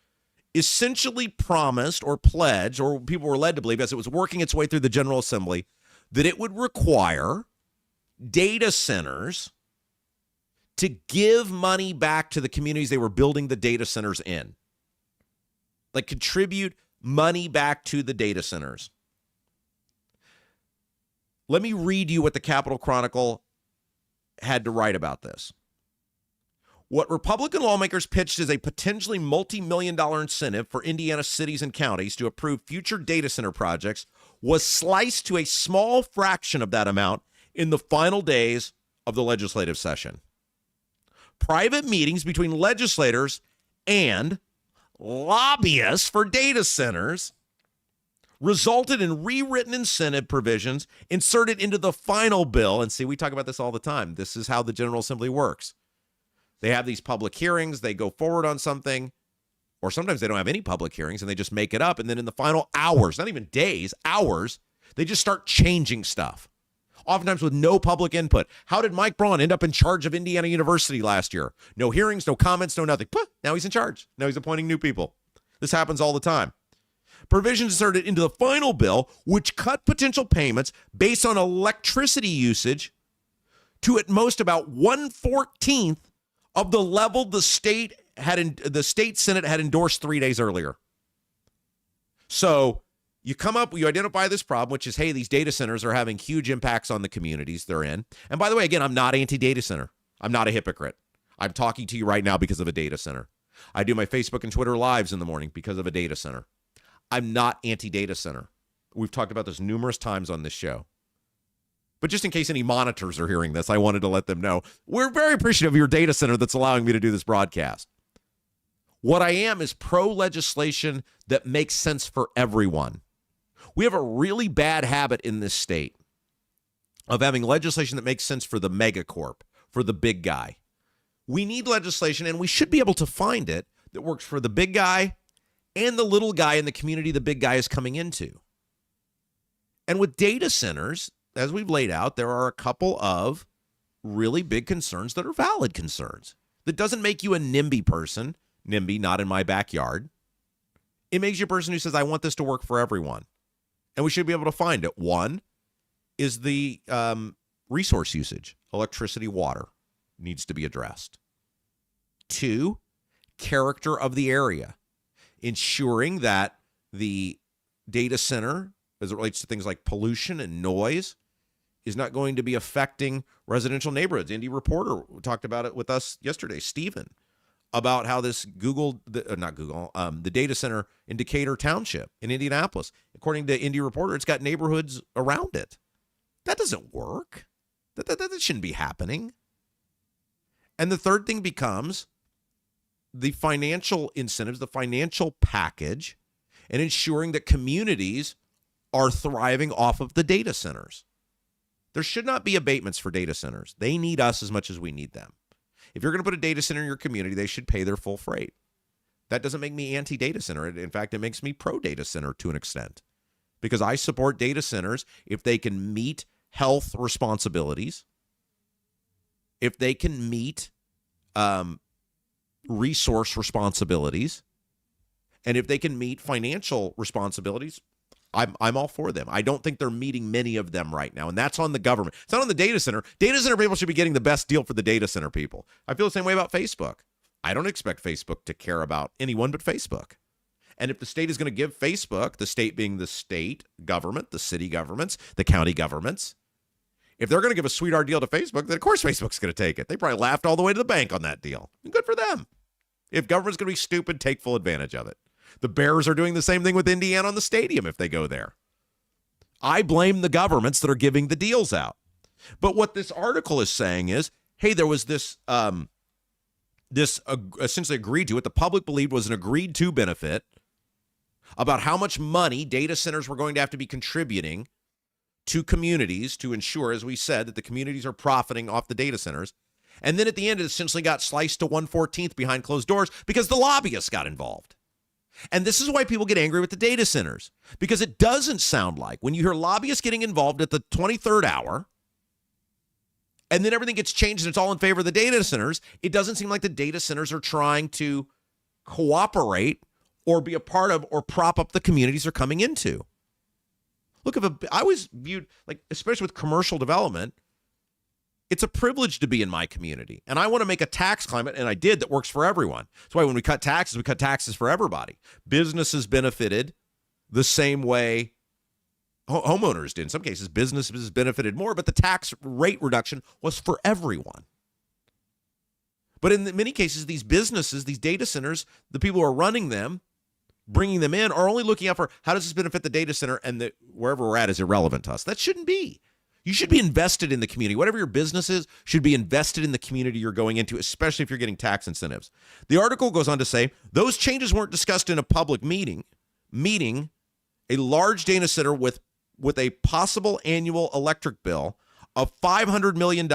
essentially promised or pledged, or people were led to believe as it was working its way through the General Assembly, that it would require data centers to give money back to the communities they were building the data centers in. Like contribute money back to the data centers. Let me read you what the Capitol Chronicle had to write about this. What Republican lawmakers pitched as a potentially multi-million-dollar incentive for Indiana cities and counties to approve future data center projects was sliced to a small fraction of that amount in the final days of the legislative session. Private meetings between legislators and lobbyists for data centers resulted in rewritten incentive provisions inserted into the final bill. And see, we talk about this all the time. This is how the General Assembly works. They have these public hearings, they go forward on something, or sometimes they don't have any public hearings and they just make it up. And then in the final hours, not even days, hours, they just start changing stuff. Oftentimes with no public input. How did Mike Braun end up in charge of Indiana University last year? No hearings, no comments, no nothing. Now he's in charge. Now he's appointing new people. This happens all the time. Provisions inserted into the final bill, which cut potential payments based on electricity usage to at most about 1/14 of the level the state Senate had endorsed 3 days earlier. So you identify this problem, which is, hey, these data centers are having huge impacts on the communities they're in. And by the way, again, I'm not anti-data center. I'm not a hypocrite. I'm talking to you right now because of a data center. I do my Facebook and Twitter lives in the morning because of a data center. I'm not anti-data center. We've talked about this numerous times on this show. But just in case any monitors are hearing this, I wanted to let them know we're very appreciative of your data center that's allowing me to do this broadcast. What I am is pro-legislation that makes sense for everyone. We have a really bad habit in this state of having legislation that makes sense for the megacorp, for the big guy. We need legislation, and we should be able to find it, that works for the big guy and the little guy in the community the big guy is coming into. And with data centers, as we've laid out, there are a couple of really big concerns that are valid concerns. That doesn't make you a NIMBY person. NIMBY, not in my backyard. It makes you a person who says, I want this to work for everyone. And we should be able to find it. One is the resource usage. Electricity, water needs to be addressed. Two, character of the area. Ensuring that the data center, as it relates to things like pollution and noise, is not going to be affecting residential neighborhoods. Indy Reporter talked about it with us yesterday, Stephen, about how this the data center in Decatur Township in Indianapolis, according to Indy Reporter, it's got neighborhoods around it. That doesn't work. That shouldn't be happening. And the third thing becomes the financial incentives, the financial package, and ensuring that communities are thriving off of the data centers. There should not be abatements for data centers. They need us as much as we need them. If you're going to put a data center in your community, they should pay their full freight. That doesn't make me anti-data center. In fact, it makes me pro-data center to an extent, because I support data centers if they can meet health responsibilities, if they can meet resource responsibilities, and if they can meet financial responsibilities. I'm all for them. I don't think they're meeting many of them right now, and that's on the government. It's not on the data center. Data center people should be getting the best deal for the data center people. I feel the same way about Facebook. I don't expect Facebook to care about anyone but Facebook. And if the state is going to give Facebook, the state being the state government, the city governments, the county governments, if they're going to give a sweetheart deal to Facebook, then of course Facebook's going to take it. They probably laughed all the way to the bank on that deal. Good for them. If government's going to be stupid, take full advantage of it. The Bears are doing the same thing with Indiana on the stadium if they go there. I blame the governments that are giving the deals out. But what this article is saying is, hey, there was this essentially agreed to, what the public believed was an agreed to benefit about how much money data centers were going to have to be contributing to communities to ensure, as we said, that the communities are profiting off the data centers. And then at the end, it essentially got sliced to 1/14 behind closed doors because the lobbyists got involved. And this is why people get angry with the data centers, because it doesn't sound like when you hear lobbyists getting involved at the 23rd hour and then everything gets changed and it's all in favor of the data centers, it doesn't seem like the data centers are trying to cooperate or be a part of or prop up the communities they're coming into. Look, I always viewed, like, especially with commercial development, it's a privilege to be in my community. And I want to make a tax climate, and I did, that works for everyone. That's why when we cut taxes for everybody. Businesses benefited the same way homeowners did. In some cases, businesses benefited more, but the tax rate reduction was for everyone. But in many cases, these businesses, these data centers, the people who are running them, bringing them in, are only looking out for how does this benefit the data center, and wherever we're at is irrelevant to us. That shouldn't be. You should be invested in the community. Whatever your business is should be invested in the community you're going into, especially if you're getting tax incentives. The article goes on to say, those changes weren't discussed in a public meeting. A large data center with a possible annual electric bill of $500 million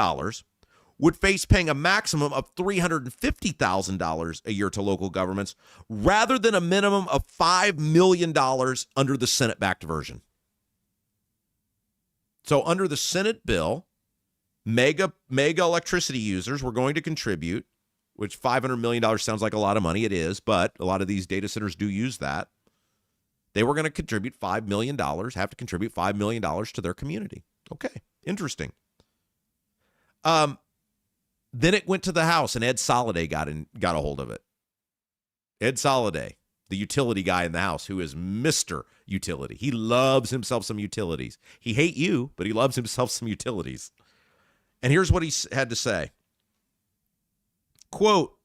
would face paying a maximum of $350,000 a year to local governments, rather than a minimum of $5 million under the Senate-backed version. So under the Senate bill, mega electricity users were going to contribute, which $500 million sounds like a lot of money. It is, but a lot of these data centers do use that. They were going to contribute $5 million, have to contribute $5 million to their community. Okay, interesting. Then it went to the House, and Ed Soliday got a hold of it. Ed Soliday, the utility guy in the House, who is Mr. Utility. He loves himself some utilities. He hates you, but he loves himself some utilities. And here's what he had to say. Quote,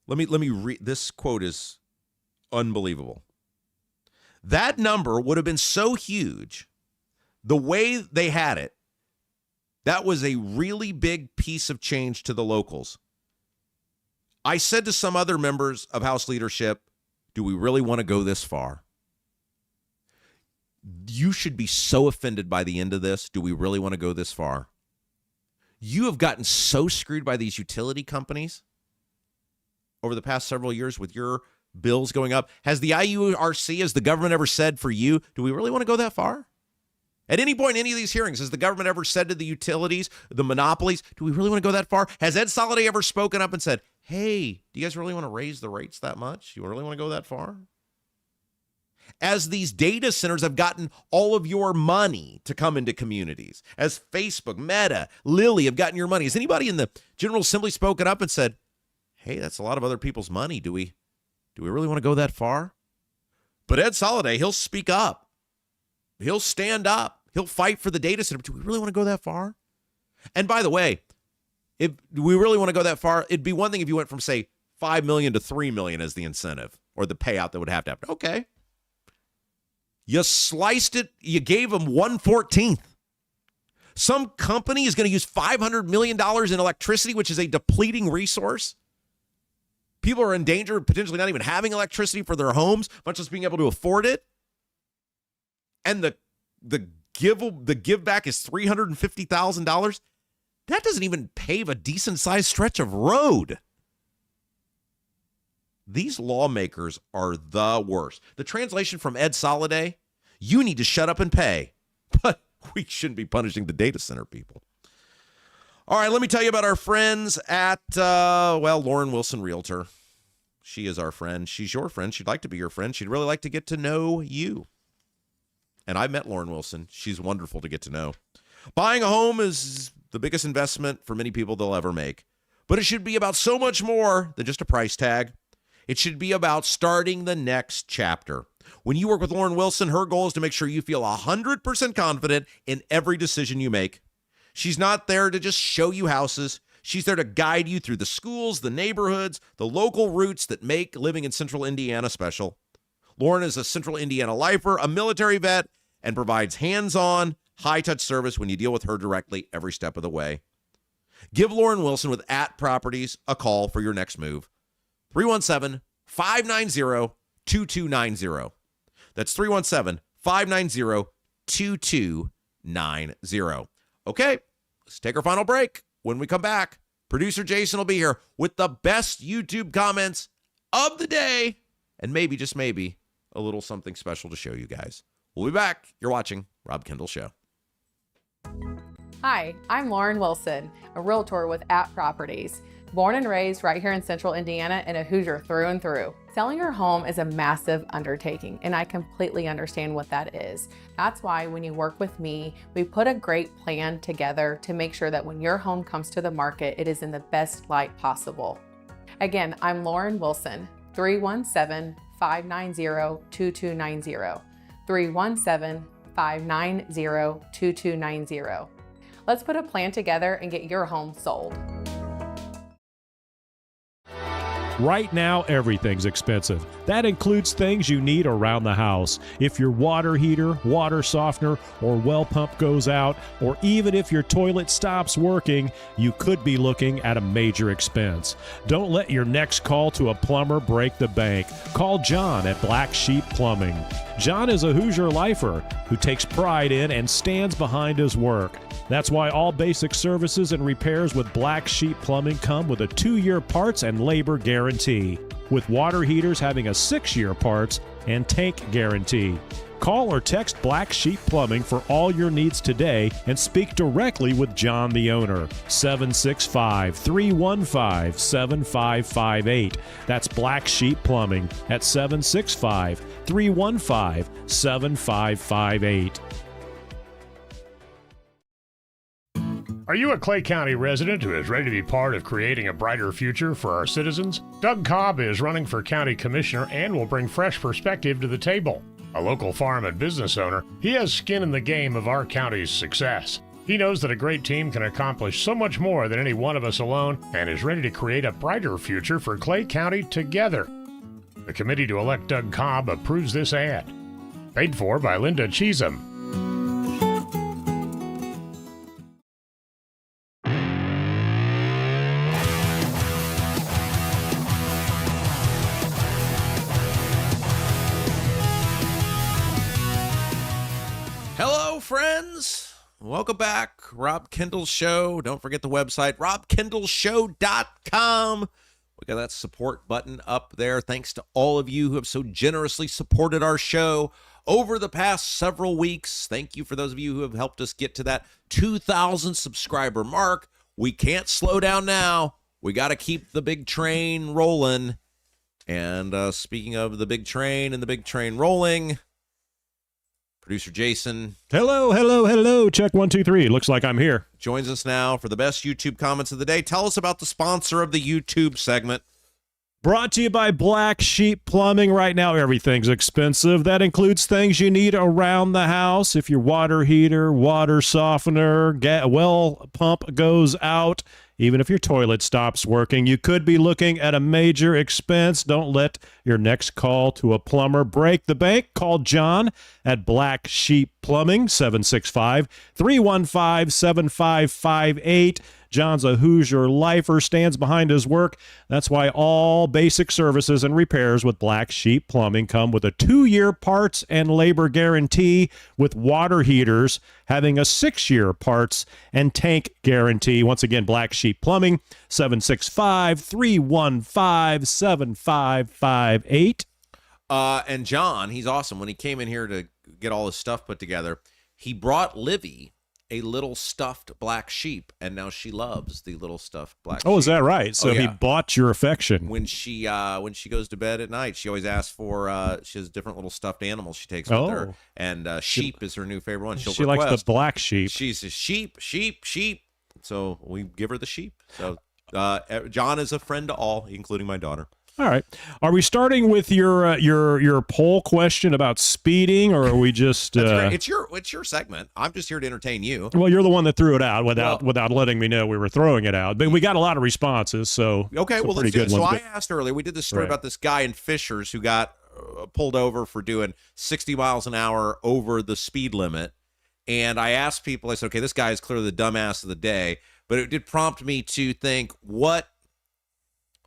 let me read. This quote is unbelievable. That number would have been so huge, the way they had it, that was a really big piece of change to the locals. I said to some other members of House leadership, do we really want to go this far? You should be so offended by the end of this. Do we really want to go this far? You have gotten so screwed by these utility companies over the past several years with your bills going up. Has the IURC, has the government ever said for you, do we really want to go that far? At any point in any of these hearings, has the government ever said to the utilities, the monopolies, do we really want to go that far? Has Ed Soliday ever spoken up and said, hey, do you guys really want to raise the rates that much? You really want to go that far? As these data centers have gotten all of your money to come into communities, as Facebook, Meta, Lilly have gotten your money, has anybody in the General Assembly spoken up and said, hey, that's a lot of other people's money. Do we really want to go that far? But Ed Soliday, he'll speak up. He'll stand up. He'll fight for the data center. Do we really want to go that far? And by the way, if we really want to go that far, it'd be one thing if you went from, say, $5 million to $3 million as the incentive or the payout that would have to happen. Okay. You sliced it. You gave them 1/14. Some company is going to use $500 million in electricity, which is a depleting resource. People are in danger of potentially not even having electricity for their homes, much less being able to afford it. And the give back is $350,000. That doesn't even pave a decent sized stretch of road. These lawmakers are the worst. The translation from Ed Soliday, you need to shut up and pay. But we shouldn't be punishing the data center people. All right, let me tell you about our friends at, Lauren Wilson Realtor. She is our friend. She's your friend. She'd like to be your friend. She'd really like to get to know you. And I met Lauren Wilson. She's wonderful to get to know. Buying a home is the biggest investment for many people they'll ever make. But it should be about so much more than just a price tag. It should be about starting the next chapter. When you work with Lauren Wilson, her goal is to make sure you feel 100% confident in every decision you make. She's not there to just show you houses. She's there to guide you through the schools, the neighborhoods, the local routes that make living in Central Indiana special. Lauren is a Central Indiana lifer, a military vet, and provides hands-on, high-touch service when you deal with her directly every step of the way. Give Lauren Wilson with @Properties a call for your next move. 317-590-2290. That's 317-590-2290. Okay, let's take our final break. When we come back, producer Jason will be here with the best YouTube comments of the day and maybe, just maybe, a little something special to show you guys. We'll be back. You're watching Rob Kendall Show. Hi, I'm Lauren Wilson, a realtor with At Properties. Born and raised right here in central Indiana and a Hoosier through and through. Selling your home is a massive undertaking, and I completely understand what that is. That's why when you work with me, we put a great plan together to make sure that when your home comes to the market, it is in the best light possible. Again, I'm Lauren Wilson, 317-590-2290. 317-590-2290. Let's put a plan together and get your home sold. Right now, everything's expensive. That includes things you need around the house. If your water heater, water softener, or well pump goes out, or even if your toilet stops working, you could be looking at a major expense. Don't let your next call to a plumber break the bank. Call John at Black Sheep Plumbing. John is a Hoosier lifer who takes pride in and stands behind his work. That's why all basic services and repairs with Black Sheep Plumbing come with a 2-year parts and labor guarantee, with water heaters having a 6-year parts and tank guarantee. Call or text Black Sheep Plumbing for all your needs today and speak directly with John, the owner. 765-315-7558. That's Black Sheep Plumbing at 765-315-7558. Are you a Clay County resident who is ready to be part of creating a brighter future for our citizens? Doug Cobb is running for county commissioner and will bring fresh perspective to the table. A local farm and business owner, he has skin in the game of our county's success. He knows that a great team can accomplish so much more than any one of us alone and is ready to create a brighter future for Clay County together. The committee to elect Doug Cobb approves this ad. Paid for by Linda Cheatham. Hello, friends. Welcome back. Rob Kendall Show. Don't forget the website, robkendallshow.com. We got that support button up there. Thanks to all of you who have so generously supported our show over the past several weeks. Thank you for those of you who have helped us get to that 2,000 subscriber mark. We can't slow down now. We got to keep the big train rolling. And speaking of the big train and the big train rolling, producer Jason. Hello, hello, hello. Check 1, 2, 3. Looks like I'm here. Joins us now for the best YouTube comments of the day. Tell us about the sponsor of the YouTube segment. Brought to you by Black Sheep Plumbing. Right now, everything's expensive. That includes things you need around the house. If your water heater, water softener, well pump goes out, even if your toilet stops working, you could be looking at a major expense. Don't let your next call to a plumber break the bank. Call John at Black Sheep Plumbing, 765-315-7558. John's a Hoosier lifer, stands behind his work. That's why all basic services and repairs with Black Sheep Plumbing come with a 2-year parts and labor guarantee, with water heaters having a 6-year parts and tank guarantee. Once again, Black Sheep Plumbing, 765-315-7558. And John, he's awesome. When he came in here to get all his stuff put together, he brought Livy a little stuffed black sheep, and now she loves the little stuffed black sheep. Oh, is that right? So yeah. He bought your affection. When she goes to bed at night, she always asks for, she has different little stuffed animals she takes with her, and sheep is her new favorite one. She likes the black sheep. She says sheep. So we give her the sheep. So John is a friend to all, including my daughter. All right. Are we starting with your poll question about speeding, or are we just? It's your segment. I'm just here to entertain you. Well, you're the one that threw it out without letting me know we were throwing it out. But we got a lot of responses, so okay. Well, let's do it. So I asked earlier. We did this story Right. about this guy in Fishers who got pulled over for doing 60 miles an hour over the speed limit, and I asked people. I said, okay, this guy is clearly the dumbass of the day, but it did prompt me to think what.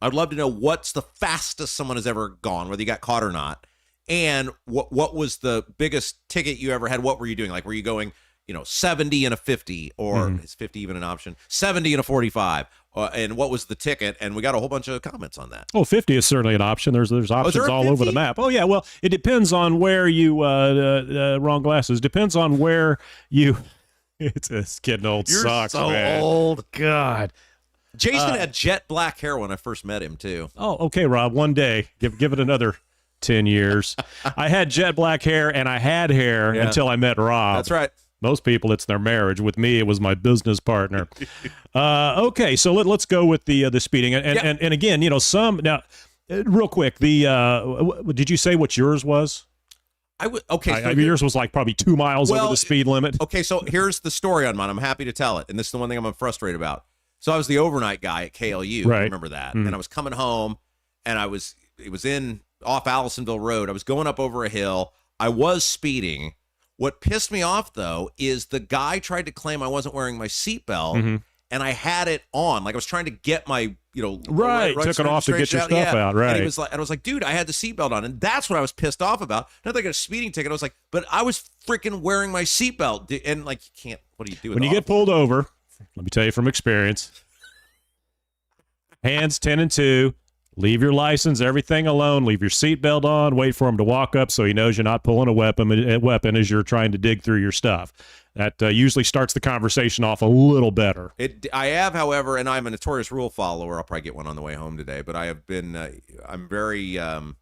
I'd love to know what's the fastest someone has ever gone, whether you got caught or not, and what was the biggest ticket you ever had. What were you doing? Like, were you going, 70 and a 50, or is 50 even an option? 70 and a 45. And what was the ticket? And we got a whole bunch of comments on that. Oh, 50 is certainly an option. There's options all over the map. Oh, yeah. Well, it depends on where you, wrong glasses. Depends on where you, it's getting old. You're socks, so man. old. God. Jason had jet black hair when I first met him, too. Oh, okay, Rob. One day. Give it another 10 years. I had jet black hair, and I had hair until I met Rob. That's right. Most people, it's their marriage. With me, it was my business partner. Okay, so let's go with the speeding. And again, real quick, did you say what yours was? Yours was like probably 2 miles over the speed limit. Okay, so here's the story on mine. I'm happy to tell it, and this is the one thing I'm frustrated about. So I was the overnight guy at KLU. Right. I remember that. And I was coming home, and it was off Allisonville Road. I was going up over a hill. I was speeding. What pissed me off, though, is the guy tried to claim I wasn't wearing my seatbelt, and I had it on. Like I was trying to get my, right, took it off to get your stuff out, right? And I was like, dude, I had the seatbelt on, and that's what I was pissed off about. Not that I got a speeding ticket. I was like, but I was freaking wearing my seatbelt, and like, you can't. What do you do when you get pulled over? Let me tell you from experience. Hands 10 and 2. Leave your license, everything alone. Leave your seatbelt on. Wait for him to walk up so he knows you're not pulling a weapon as you're trying to dig through your stuff. That usually starts the conversation off a little better. I have, however, and I'm a notorious rule follower. I'll probably get one on the way home today. But I have been, I'm very. That's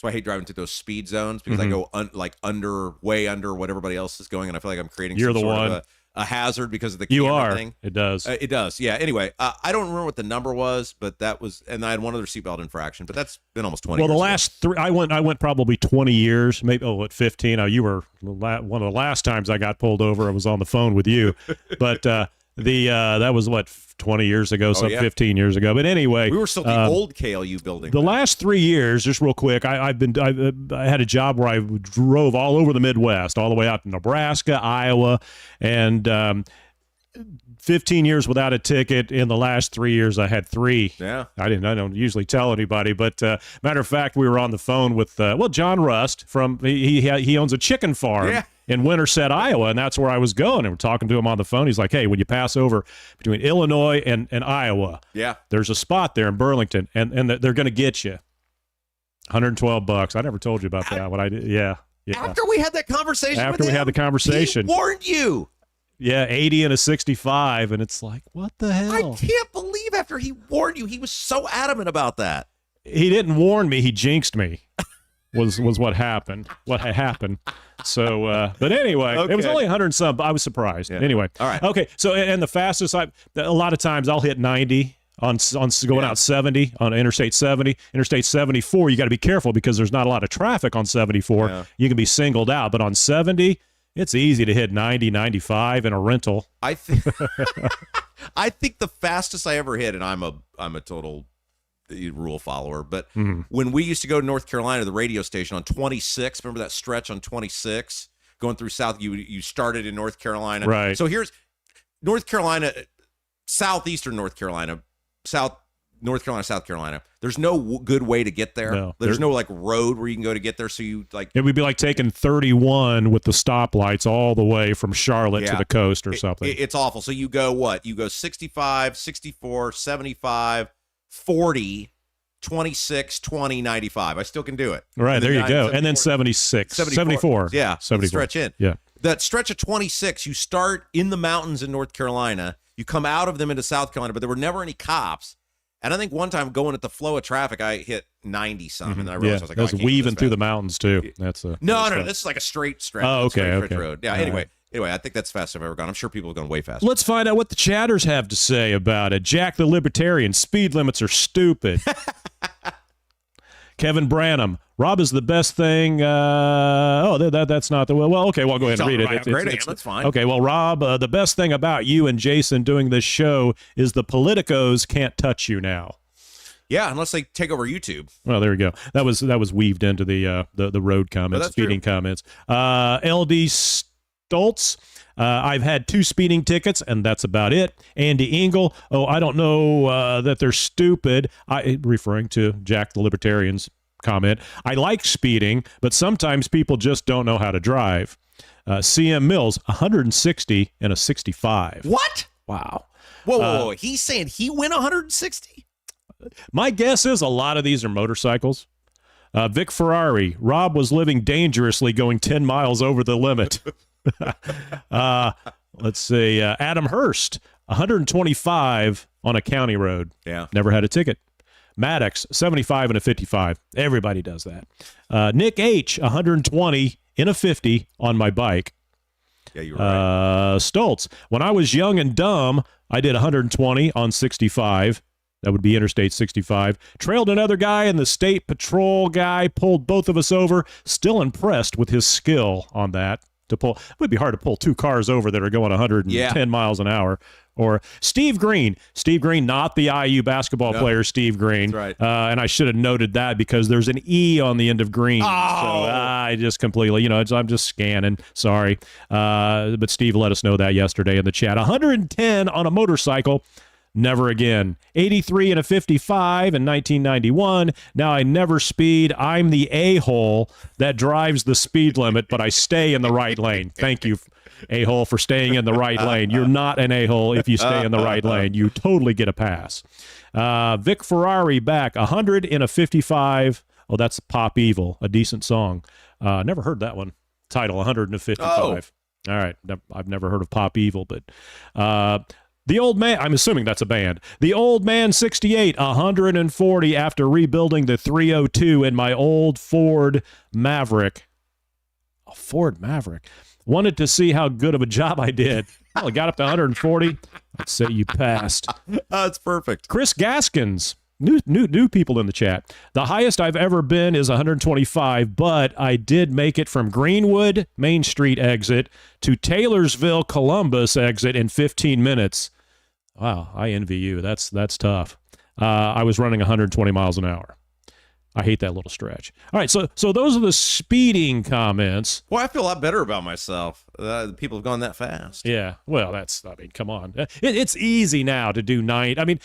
why I hate driving through those speed zones, because I go way under what everybody else is going, and I feel like I'm creating. You're some the sort one. Of a hazard because of the you camera are. thing. It does. It does. Yeah. Anyway, I don't remember what the number was, but that was, and I had one other seatbelt infraction, but that's been almost 20 years. Well, the last three, I went probably 20 years, maybe, at 15. You were one of the last times I got pulled over. I was on the phone with you, but that was what, 20 years ago, 15 years ago. But anyway, we were still the old KLU building. The last 3 years, just real quick, I had a job where I drove all over the Midwest, all the way out to Nebraska, Iowa, and 15 years without a ticket. In the last 3 years, I had 3. Yeah. I don't usually tell anybody, but matter of fact, we were on the phone with John Rust from he owns a chicken farm in Winterset, Iowa, and that's where I was going. And we're talking to him on the phone. He's like, "Hey, when you pass over between Illinois and Iowa, there's a spot there in Burlington, and they're going to get you $112." I never told you about that. What I did, yeah. After we had that conversation, after we had the conversation, he warned you. Yeah, 80 and a 65, and it's like, what the hell? I can't believe after he warned you, he was so adamant about that. He didn't warn me; he jinxed me. Was what happened? What had happened? So, but anyway, it was only 100 and some. I was surprised. Yeah. Anyway, all right. Okay, so and the fastest a lot of times I'll hit 90 on going out 70 on Interstate 70, Interstate 74. You got to be careful because there's not a lot of traffic on 74. Yeah. You can be singled out, but on 70. It's easy to hit 90, 95 in a rental. I think the fastest I ever hit, and I'm a total rule follower, but when we used to go to North Carolina, the radio station on 26, remember that stretch on 26 going through South? You started in North Carolina, right? So here's North Carolina, southeastern North Carolina, South Carolina. There's no good way to get there. No, there's no like road where you can go to get there. So you like it would be like taking 31 with the stoplights all the way from Charlotte to the coast or something. It's awful. So you go what? You go 65, 64, 75, 40, 26, 20, 95. I still can do it. Right, there you go. And then 76, 74. Yeah, 74. Stretch in. Yeah. That stretch of 26, you start in the mountains in North Carolina. You come out of them into South Carolina, but there were never any cops. And I think one time going at the flow of traffic, I hit 90 something, and I realized I was like, I was weaving through the mountains too. That's no. This is like a straight stretch. Oh, okay. Road. Yeah. Anyway, I think that's the fastest I've ever gone. I'm sure people have gone way faster. Let's find out what the chatters have to say about it. Jack the Libertarian, speed limits are stupid. Kevin Branham, Rob is the best thing. That's not the well. Okay, well, go ahead and read it. That's fine. Okay, well, Rob, the best thing about you and Jason doing this show is the politicos can't touch you now. Yeah, unless they take over YouTube. Well, there we go. That was weaved into the road comments, speeding comments. LD Stoltz. I've had 2 speeding tickets, and that's about it. Andy Engel. Oh, I don't know that they're stupid. Referring to Jack the Libertarian's comment. I like speeding, but sometimes people just don't know how to drive. CM Mills, 160 and a 65. What? Wow. Whoa. He's saying he went 160? My guess is a lot of these are motorcycles. Vic Ferrari, Rob was living dangerously going 10 miles over the limit. Let's see. Adam Hurst, 125 on a county road. Yeah. Never had a ticket. Maddox, 75 and a 55. Everybody does that. Nick H, 120 in a 50 on my bike. Yeah, you're right. Stoltz, when I was young and dumb, I did 120 on 65. That would be Interstate 65. Trailed another guy, and the state patrol guy pulled both of us over. Still impressed with his skill on that. To pull, it would be hard to pull two cars over that are going 110 miles an hour. Or Steve Green, not the IU basketball player, Steve Green. That's right. And I should have noted that because there's an E on the end of Green. So I just completely, I'm just scanning. Sorry. But Steve let us know that yesterday in the chat. 110 on a motorcycle. Never again. 83 and a 55 in 1991. Now I never speed. I'm the a-hole that drives the speed limit, but I stay in the right lane. Thank you, a-hole, for staying in the right lane. You're not an a-hole if you stay in the right lane. You totally get a pass. Vic Ferrari back, 100 in a 55. Oh, that's Pop Evil, a decent song. Never heard that one. Title, 100 in a 55. All right. I've never heard of Pop Evil, but... The Old Man, I'm assuming that's a band. The Old Man 68, 140 after rebuilding the 302 in my old Ford Maverick. A Ford Maverick. Wanted to see how good of a job I did. Well, I got up to 140. I'd say you passed. That's perfect. Chris Gaskins. New people in the chat. The highest I've ever been is 125, but I did make it from Greenwood Main Street exit to Taylorsville Columbus exit in 15 minutes. Wow, I envy you. That's tough. I was running 120 miles an hour. I hate that little stretch. All right, so those are the speeding comments. Well, I feel a lot better about myself. People have gone that fast. Yeah, well, come on. It's easy now to do 90.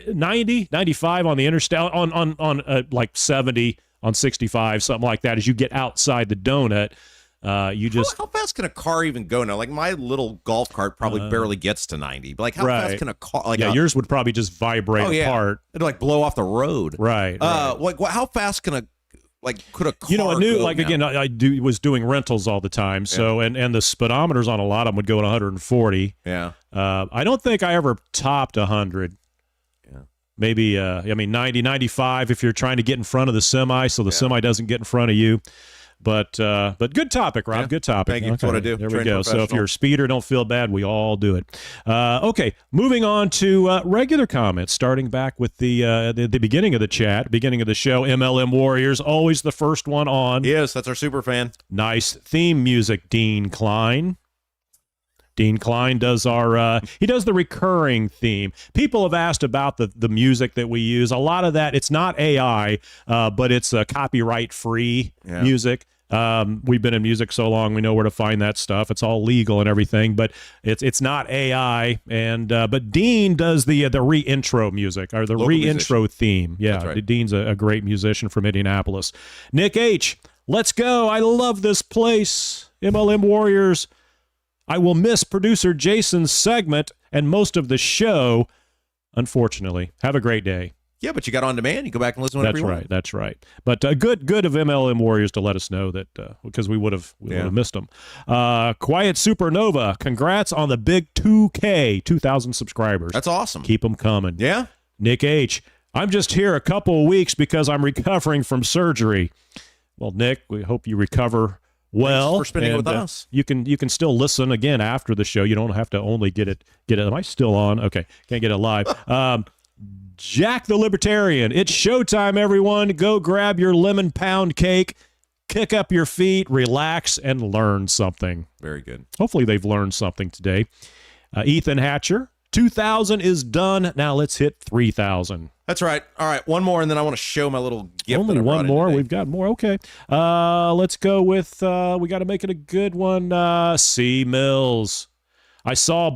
90, 95 on the interstate, on like 70 on 65, something like that. As you get outside the donut, you just... How fast can a car even go now? Like, my little golf cart probably barely gets to 90. But, like, how fast can a car... Like yours would probably just vibrate apart. It'd, like, blow off the road. Right. Like, how fast could a car go again, I was doing rentals all the time, so, and the speedometers on a lot of them would go at 140. Yeah. I don't think I ever topped 100. Yeah. Maybe, 90, 95 if you're trying to get in front of the semi, so the semi doesn't get in front of you. But good topic, Rob. Yeah. Good topic. Thank you. That's what I do. There we go. So if you're a speeder, don't feel bad. We all do it. Okay, moving on to regular comments, starting back with the beginning of the chat, beginning of the show. MLM Warriors, always the first one on. Yes, that's our super fan. Nice theme music, Dean Klein. Dean Klein does he does the recurring theme. People have asked about the music that we use. A lot of that, it's not AI, but it's copyright-free music. We've been in music so long, we know where to find that stuff. It's all legal and everything, but it's not AI. And but Dean does the re-intro music, or the Local re-intro musician. theme. Yeah, That's right. Dean's a great musician from Indianapolis. Nick H, let's go. I love this place. MLM Warriors. I will miss producer Jason's segment and most of the show, unfortunately. Have a great day. Yeah, but you got on demand. You go back and listen whenever you want. That's right. But good of MLM Warriors to let us know that, because we would have missed them. Quiet Supernova, congrats on the big 2,000 subscribers. That's awesome. Keep them coming. Yeah. Nick H, I'm just here a couple of weeks because I'm recovering from surgery. Well, Nick, we hope you recover well. Thanks for spending it with us. You can still listen again after the show. You don't have to only get it. Am I still on? Okay, can't get it live. Jack the Libertarian, it's showtime, everyone. Go grab your lemon pound cake, kick up your feet, relax, and learn something. Very good. Hopefully they've learned something today. Ethan Hatcher, 2,000 is done. Now let's hit 3,000. That's right. All right, one more, and then I want to show my little gift. Only one more. We've got more. Okay. Let's go with, we got to make it a good one. C. Mills. I saw a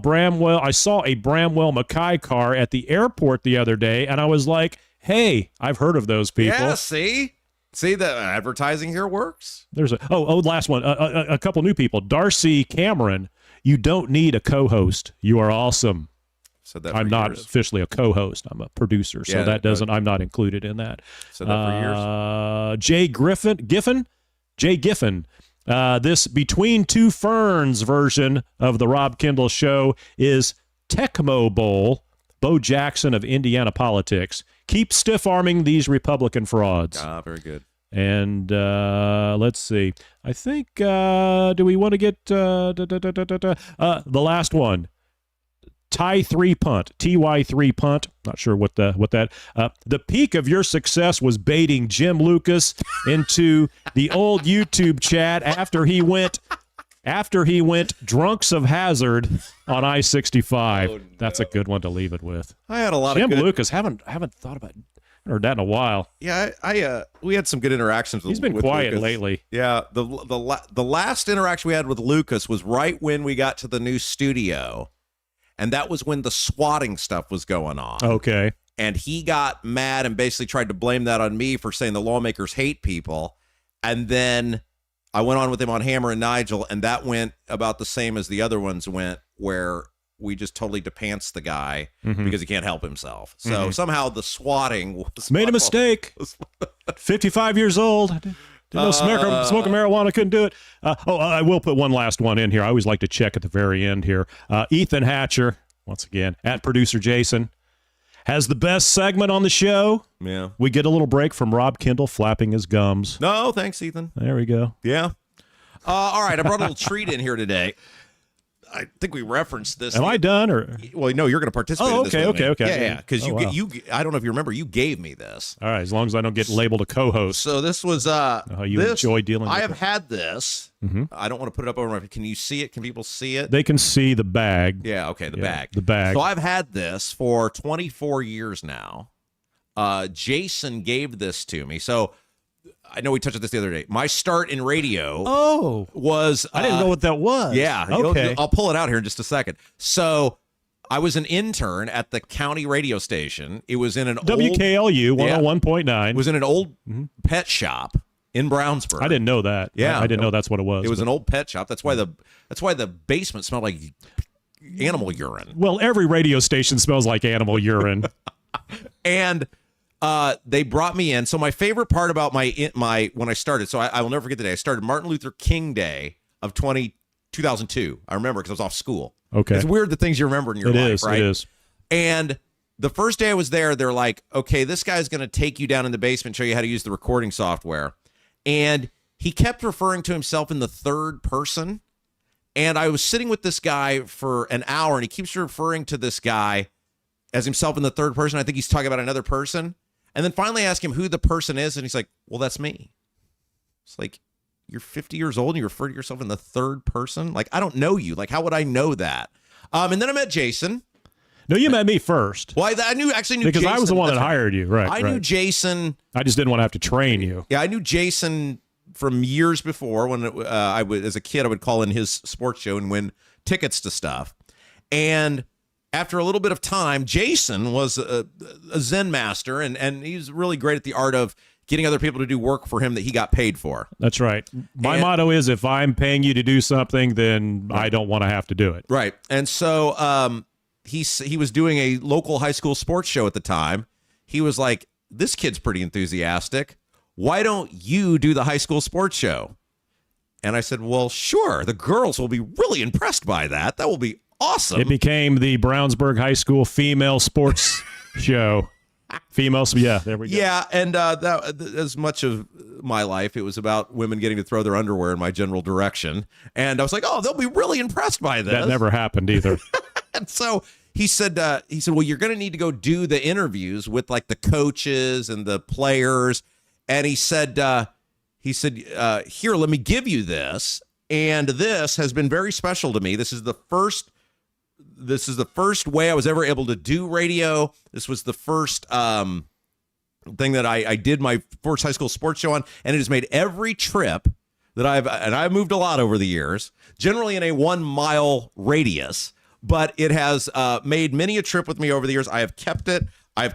Bramwell Mackay car at the airport the other day, and I was like, hey, I've heard of those people. Yeah, see? See, the advertising here works. There's last one. A couple new people. Darcy Cameron. You don't need a co-host. You are awesome. Said that. I'm not officially a co-host. I'm a producer, so that doesn't. I'm not included in that. Said that for years. Jay Giffen. This Between Two Ferns version of the Rob Kendall Show is Tecmo Bowl. Bo Jackson of Indiana politics. Keep stiff-arming these Republican frauds. Very good. And let's see. I think, do we want to get the last one? TY3 punt. Not sure what that. The peak of your success was baiting Jim Lucas into the old YouTube chat after he went drunks of hazard on I-65. Oh, no. That's a good one to leave it with. I had a lot Jim of good... Lucas. Haven't thought about heard that in a while. Yeah, we had some good interactions with He's been with quiet Lucas lately. Yeah, the last interaction we had with Lucas was right when we got to the new studio, and that was when the swatting stuff was going on. Okay. And he got mad and basically tried to blame that on me for saying the lawmakers hate people. And then I went on with him on Hammer and Nigel, and that went about the same as the other ones went, where we just totally depants the guy because he can't help himself. So somehow the swatting was made a mistake. 55 years old. Didn't know smoking marijuana, couldn't do it. I will put one last one in here. I always like to check at the very end here. Ethan Hatcher, once again, at producer Jason, has the best segment on the show. Yeah. We get a little break from Rob Kendall flapping his gums. No, thanks, Ethan. There we go. Yeah. All right, I brought a little treat in here today. I think we referenced this. Am I done? Or well, no, you're going to participate. Oh, in this with me. okay. Yeah, because you. I don't know if you remember. You gave me this. All right, as long as I don't get labeled a co-host. So this was. You enjoy dealing. I with have had this. I don't want to put it up over my. Can you see it? Can people see it? They can see the bag. Yeah. Okay. The bag. The bag. So I've had this for 24 years now. Jason gave this to me. So. I know we touched on this the other day. My start in radio was... I didn't know what that was. Yeah. Okay. I'll pull it out here in just a second. So I was an intern at the county radio station. It was in an WKLU 101.9. It was in an old pet shop in Brownsburg. I didn't know that. Yeah. I didn't know that's what it was. It was an old pet shop. That's why the basement smelled like animal urine. Well, every radio station smells like animal urine. And... they brought me in. So my favorite part about my when I started, so I will never forget the day. I started Martin Luther King Day of 2002. I remember because I was off school. Okay. It's weird the things you remember in your life, right? It is. And the first day I was there, they're like, okay, this guy's going to take you down in the basement, show you how to use the recording software. And he kept referring to himself in the third person. And I was sitting with this guy for an hour, and he keeps referring to this guy as himself in the third person. I think he's talking about another person. And then finally I ask him who the person is, and he's like, well, that's me. It's like, you're 50 years old and you refer to yourself in the third person? Like, I don't know you. Like, how would I know that? And then I met Jason. No, you met me first. Well, I knew because Jason. I was the one that hired you, right? I knew Jason. I just didn't want to have to train you. Yeah, I knew Jason from years before when as a kid, I would call in his sports show and win tickets to stuff. And after a little bit of time, Jason was a Zen master, and he's really great at the art of getting other people to do work for him that he got paid for. That's right. My motto is, if I'm paying you to do something, then I don't want to have to do it. Right. And so he was doing a local high school sports show at the time. He was like, this kid's pretty enthusiastic. Why don't you do the high school sports show? And I said, well, sure. The girls will be really impressed by that. That will be awesome. It became the Brownsburg High School female sports show. Females, yeah, there we go. Yeah, and that as much of my life, it was about women getting to throw their underwear in my general direction. And I was like, oh, they'll be really impressed by this. That never happened either. And so he said, well, you're going to need to go do the interviews with like the coaches and the players. And he said, here, let me give you this. And this has been very special to me. This is the first way I was ever able to do radio. This was the first thing that I did my first high school sports show on, and it has made every trip that I've moved a lot over the years, generally in a 1 mile radius, but it has made many a trip with me over the years. I have kept it. I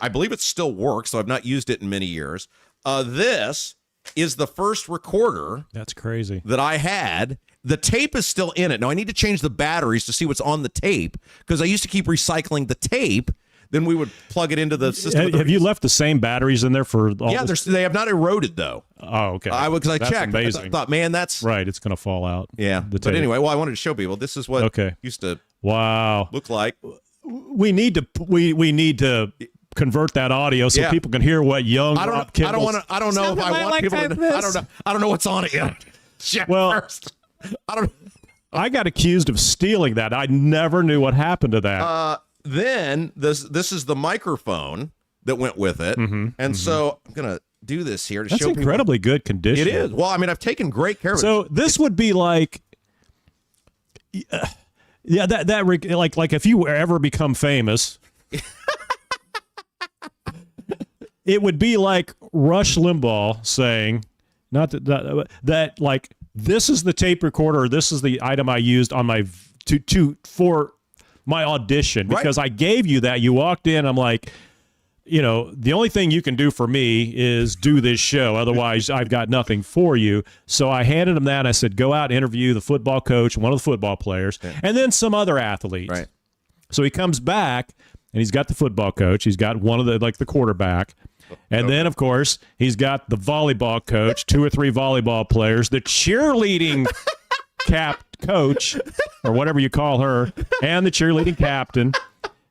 believe it still works, so I've not used it in many years. This is the first recorder That's crazy. that I had. The tape is still in it. Now, I need to change the batteries to see what's on the tape because I used to keep recycling the tape. Then we would plug it into the system. Have you left the same batteries in there for all this? They have not eroded, though. Oh, okay. Because I That's checked. amazing. I thought, man, that's... Right, it's going to fall out. Yeah. The But tape. anyway, I wanted to show people. This is what used to Wow. look like. We need to convert that audio so people can hear what young Rob Kendall. I don't know if I want people to. I don't know what's on it yet. Check first. I don't. I got accused of stealing that. I never knew what happened to that. Then this is the microphone that went with it, and so I'm gonna do this here to That's show people. incredibly good condition. It is. Well, I mean, I've taken great care of it. So this would be like, like if you ever become famous, it would be like Rush Limbaugh saying, not that like this is the tape recorder, or this is the item I used on my for my audition because I gave you that. You walked in, I'm like, the only thing you can do for me is do this show. Otherwise, I've got nothing for you. So I handed him that. And I said, go out and interview the football coach, one of the football players, and then some other athletes. Right. So he comes back, and he's got the football coach. He's got one of the quarterback. And then, of course, he's got the volleyball coach, 2 or 3 volleyball players, the cheerleading coach, or whatever you call her, and the cheerleading captain,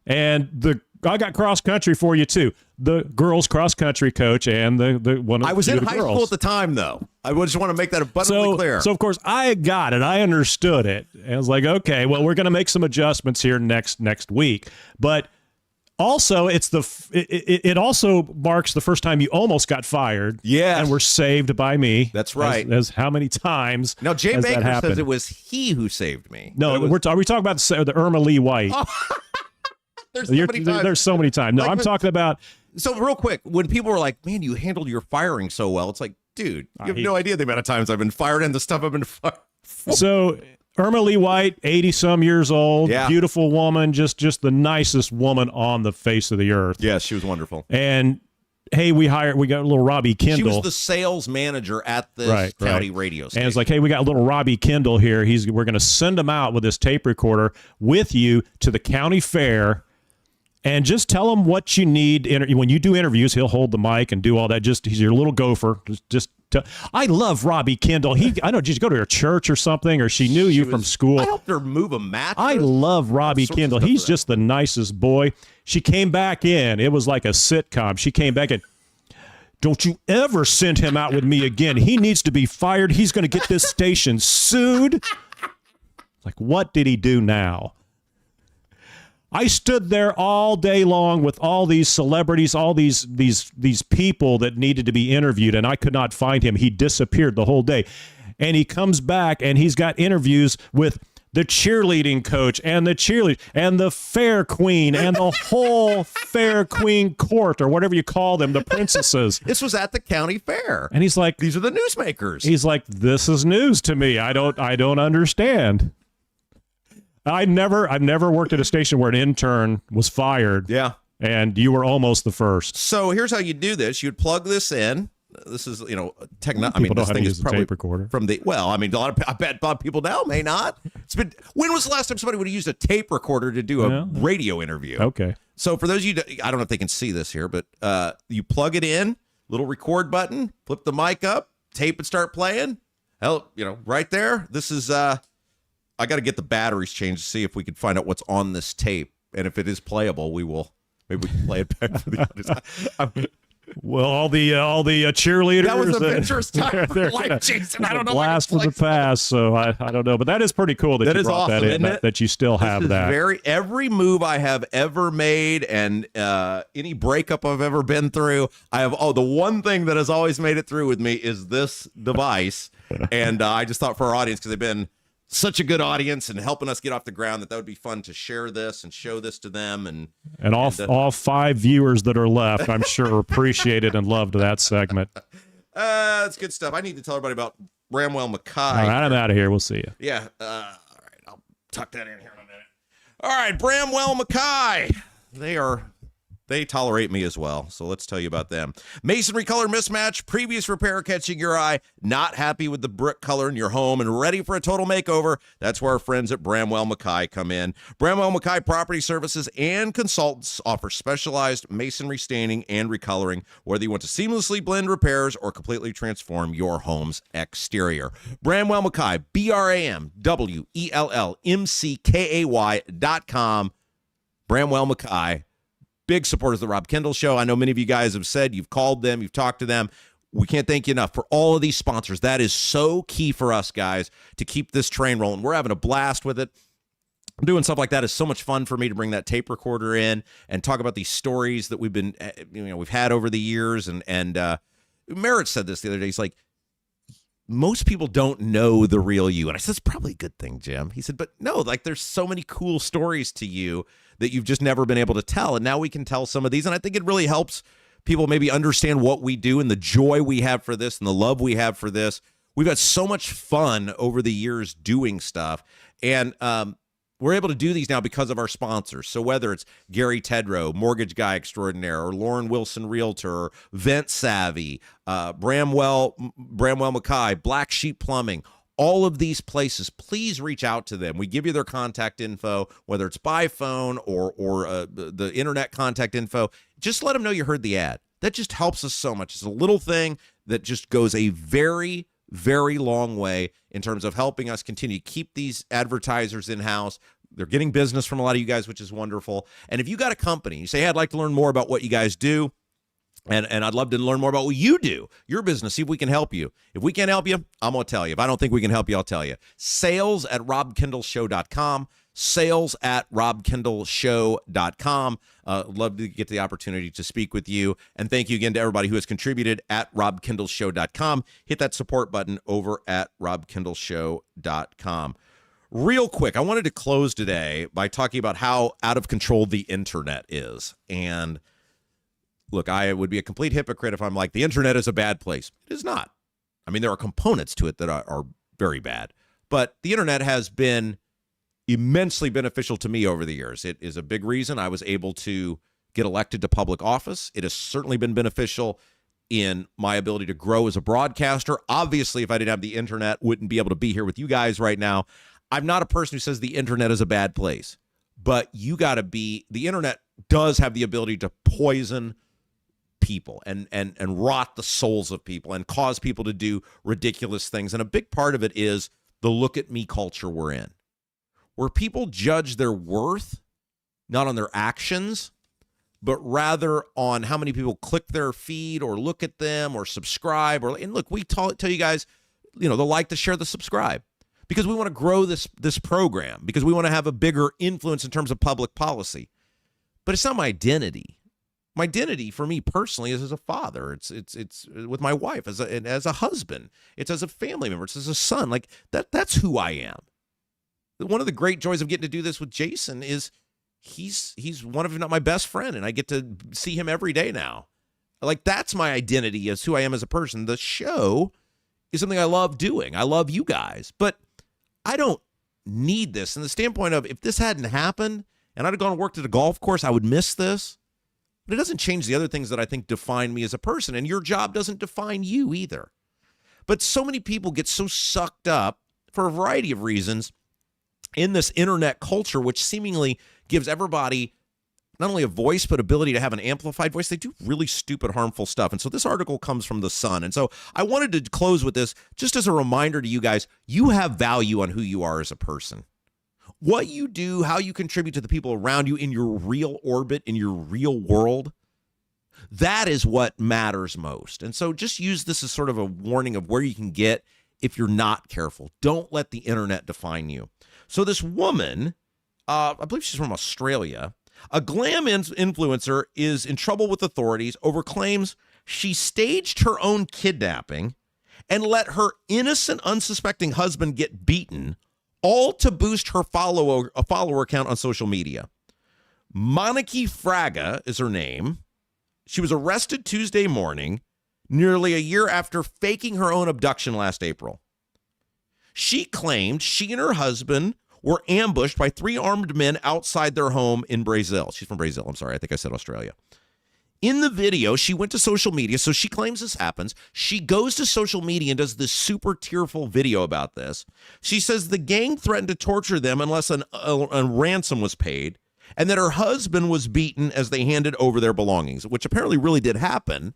and I got cross country for you too. The girls cross country coach and the one. I was in high school at the time, though. I just want to make that abundantly clear. So of course I got it. I understood it. And I was like, okay, well, we're going to make some adjustments here next week. But also, it also marks the first time you almost got fired. Yeah, and were saved by me. That's right. As how many times? Now Jay Baker says it was he who saved me. No, are we talking about the Irma Lee White? Oh. There's so many times. No, I'm talking about. So real quick, when people were like, "Man, you handled your firing so well," it's like, dude, you have no idea the amount of times I've been fired and the stuff I've been fired for. So Irma Lee White, 80-some years old, beautiful woman, just the nicest woman on the face of the earth. Yes, she was wonderful. And hey, we got a little Robbie Kendall. She was the sales manager at the county radio station. And it's like, hey, we got a little Robbie Kendall here. We're going to send him out with this tape recorder with you to the county fair. And just tell him what you need. When you do interviews, he'll hold the mic and do all that. He's your little gopher. I love Robbie Kendall. I know, did you go to her church or something, or she knew you from school? I helped her move a mattress. I love Robbie Kendall. He's just the nicest boy. She came back in. It was like a sitcom. She came back in. Don't you ever send him out with me again. He needs to be fired. He's going to get this station sued. Like, what did he do now? I stood there all day long with all these celebrities, all these people that needed to be interviewed, and I could not find him. He disappeared the whole day. And he comes back, and he's got interviews with the cheerleading coach and the cheerleader and the fair queen and the whole fair queen court, or whatever you call them, the princesses. This was at the county fair. And he's like, these are the newsmakers. He's like, this is news to me. I don't understand. I've never worked at a station where an intern was fired. Yeah. And you were almost the first. So here's how you do this. You'd plug this in. This is, technology. I mean, this thing is probably tape recorder. I bet a lot of people now may not. When was the last time somebody would have used a tape recorder to do a radio interview? Okay. So for those of you, I don't know if they can see this here, but you plug it in, little record button, flip the mic up, tape would start playing. Right there. This is, I got to get the batteries changed to see if we can find out what's on this tape. And if it is playable, maybe we can play it back for the audience. Well, all the cheerleaders. That was the adventurous time for life, Jason. I don't know. Blast from the past, so I don't know. But that is pretty cool that you brought that in, that you still have that. Every move I have ever made and any breakup I've ever been through, the one thing that has always made it through with me is this device. And I just thought for our audience, because they've been such a good audience and helping us get off the ground, that would be fun to share this and show this to them. And all 5 viewers that are left, I'm sure, appreciated and loved that segment. That's good stuff. I need to tell everybody about Bramwell Mackay. All right, I'm out of here. We'll see you. Yeah. All right. I'll tuck that in here in a minute. All right. Bramwell Mackay. They are They tolerate me as well, so let's tell you about them. Masonry color mismatch, previous repair catching your eye, not happy with the brick color in your home, and ready for a total makeover? That's where our friends at Bramwell Mackay come in. Bramwell Mackay Property Services and Consultants offer specialized masonry staining and recoloring, whether you want to seamlessly blend repairs or completely transform your home's exterior. Bramwell Mackay, BRAMWELLMCKAY.com. Bramwell Mackay. Big supporters of the Rob Kendall Show. I know many of you guys have said you've called them, you've talked to them. We can't thank you enough for all of these sponsors. That is so key for us, guys, to keep this train rolling. We're having a blast with it. Doing stuff like that is so much fun for me to bring that tape recorder in and talk about these stories that we've had over the years. And Merritt said this the other day. He's like, most people don't know the real you. And I said, it's probably a good thing, Jim. He said, but no, like there's so many cool stories to you that you've just never been able to tell. And now we can tell some of these. And I think it really helps people maybe understand what we do and the joy we have for this and the love we have for this. We've had so much fun over the years doing stuff. And we're able to do these now because of our sponsors. So whether it's Gary Tedrow, Mortgage Guy Extraordinaire, or Lauren Wilson Realtor, or Vent Savvy, Bramwell Mackay, Black Sheep Plumbing, all of these places, please reach out to them. We give you their contact info, whether it's by phone or the internet contact info. Just let them know you heard the ad. That just helps us so much. It's a little thing that just goes a very, very long way in terms of helping us continue to keep these advertisers in-house. They're getting business from a lot of you guys, which is wonderful. And if you got a company, you say, hey, I'd like to learn more about what you guys do, and I'd love to learn more about what you do, your business, see if we can help you. If we can't help you, I'm going to tell you. If I don't think we can help you, I'll tell you. Sales@robkendallshow.com. Sales@robkendallshow.com. Love to get the opportunity to speak with you. And thank you again to everybody who has contributed at robkendallshow.com. Hit that support button over at robkendallshow.com. Real quick, I wanted to close today by talking about how out of control the internet is. And look, I would be a complete hypocrite if I'm like, the internet is a bad place. It is not. I mean, there are components to it that are very bad. But the internet has been immensely beneficial to me over the years. It is a big reason I was able to get elected to public office. It has certainly been beneficial in my ability to grow as a broadcaster. Obviously, if I didn't have the internet, wouldn't be able to be here with you guys right now. I'm not a person who says the internet is a bad place, but the internet does have the ability to poison people and rot the souls of people and cause people to do ridiculous things. And a big part of it is the look at me culture we're in, where people judge their worth not on their actions, but rather on how many people click their feed or look at them or subscribe. And look, we tell you guys, the like, the share, the subscribe, because we want to grow this program, because we want to have a bigger influence in terms of public policy. But it's not my identity. My identity for me personally is as a father. It's with my wife, as a husband. It's as a family member. It's as a son. Like that's who I am. One of the great joys of getting to do this with Jason is he's one of, if not my best friend, and I get to see him every day now. Like that's my identity as who I am as a person. The show is something I love doing. I love you guys, but I don't need this. And the standpoint of if this hadn't happened and I'd have gone and worked at a golf course, I would miss this. But it doesn't change the other things that I think define me as a person, and your job doesn't define you either. But so many people get so sucked up for a variety of reasons in this internet culture, which seemingly gives everybody not only a voice, but ability to have an amplified voice. They do really stupid, harmful stuff. And so this article comes from The Sun. And so I wanted to close with this just as a reminder to you guys, you have value on who you are as a person. What you do, how you contribute to the people around you in your real orbit, in your real world, that is what matters most. And so just use this as sort of a warning of where you can get if you're not careful. Don't let the internet define you. So this woman, I believe she's from Australia, a glam influencer, is in trouble with authorities over claims she staged her own kidnapping and let her innocent, unsuspecting husband get beaten, all to boost her follower count on social media. Moniki Fraga is her name. She was arrested Tuesday morning, nearly a year after faking her own abduction last April. She claimed she and her husband were ambushed by 3 armed men outside their home in Brazil. She's from Brazil. I'm sorry. I think I said Australia. In the video, she went to social media, so she claims this happens. She goes to social media and does this super tearful video about this. She says the gang threatened to torture them unless a ransom was paid, and that her husband was beaten as they handed over their belongings, which apparently really did happen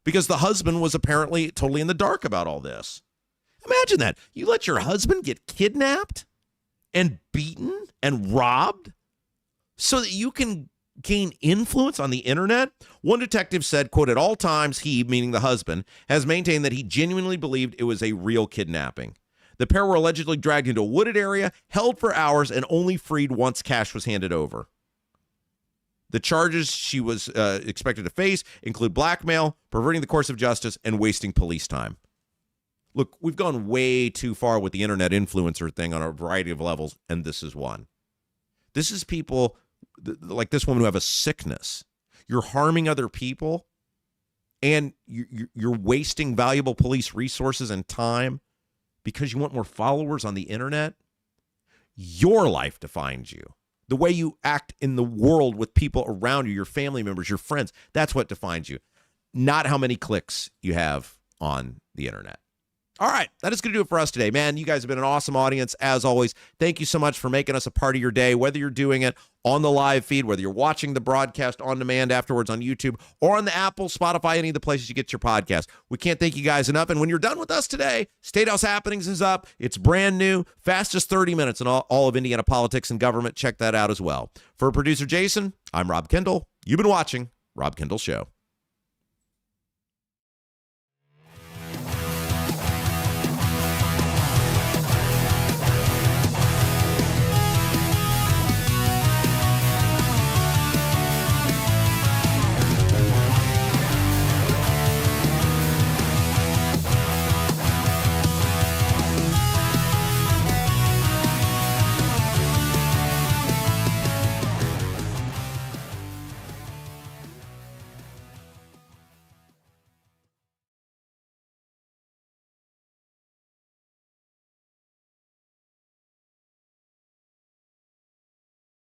because the husband was apparently totally in the dark about all this. Imagine that. You let your husband get kidnapped and beaten and robbed so that you can gain influence on the internet? One detective said, quote, at all times he, meaning the husband, has maintained that he genuinely believed it was a real kidnapping. The pair were allegedly dragged into a wooded area, held for hours, and only freed once cash was handed over. The charges she was expected to face include blackmail, perverting the course of justice, and wasting police time. Look, we've gone way too far with the internet influencer thing on a variety of levels, and this is one. This is people like this woman who have a sickness. You're harming other people, and you're wasting valuable police resources and time because you want more followers on the internet. Your life defines you. The way you act in the world with people around you, your family members, your friends, that's what defines you, not how many clicks you have on the internet. All right, that is going to do it for us today. Man, you guys have been an awesome audience, as always. Thank you so much for making us a part of your day, whether you're doing it on the live feed, whether you're watching the broadcast on demand afterwards on YouTube, or on the Apple, Spotify, any of the places you get your podcast. We can't thank you guys enough. And when you're done with us today, State House Happenings is up. It's brand new, fastest 30 minutes in all of Indiana politics and government. Check that out as well. For producer Jason, I'm Rob Kendall. You've been watching Rob Kendall Show.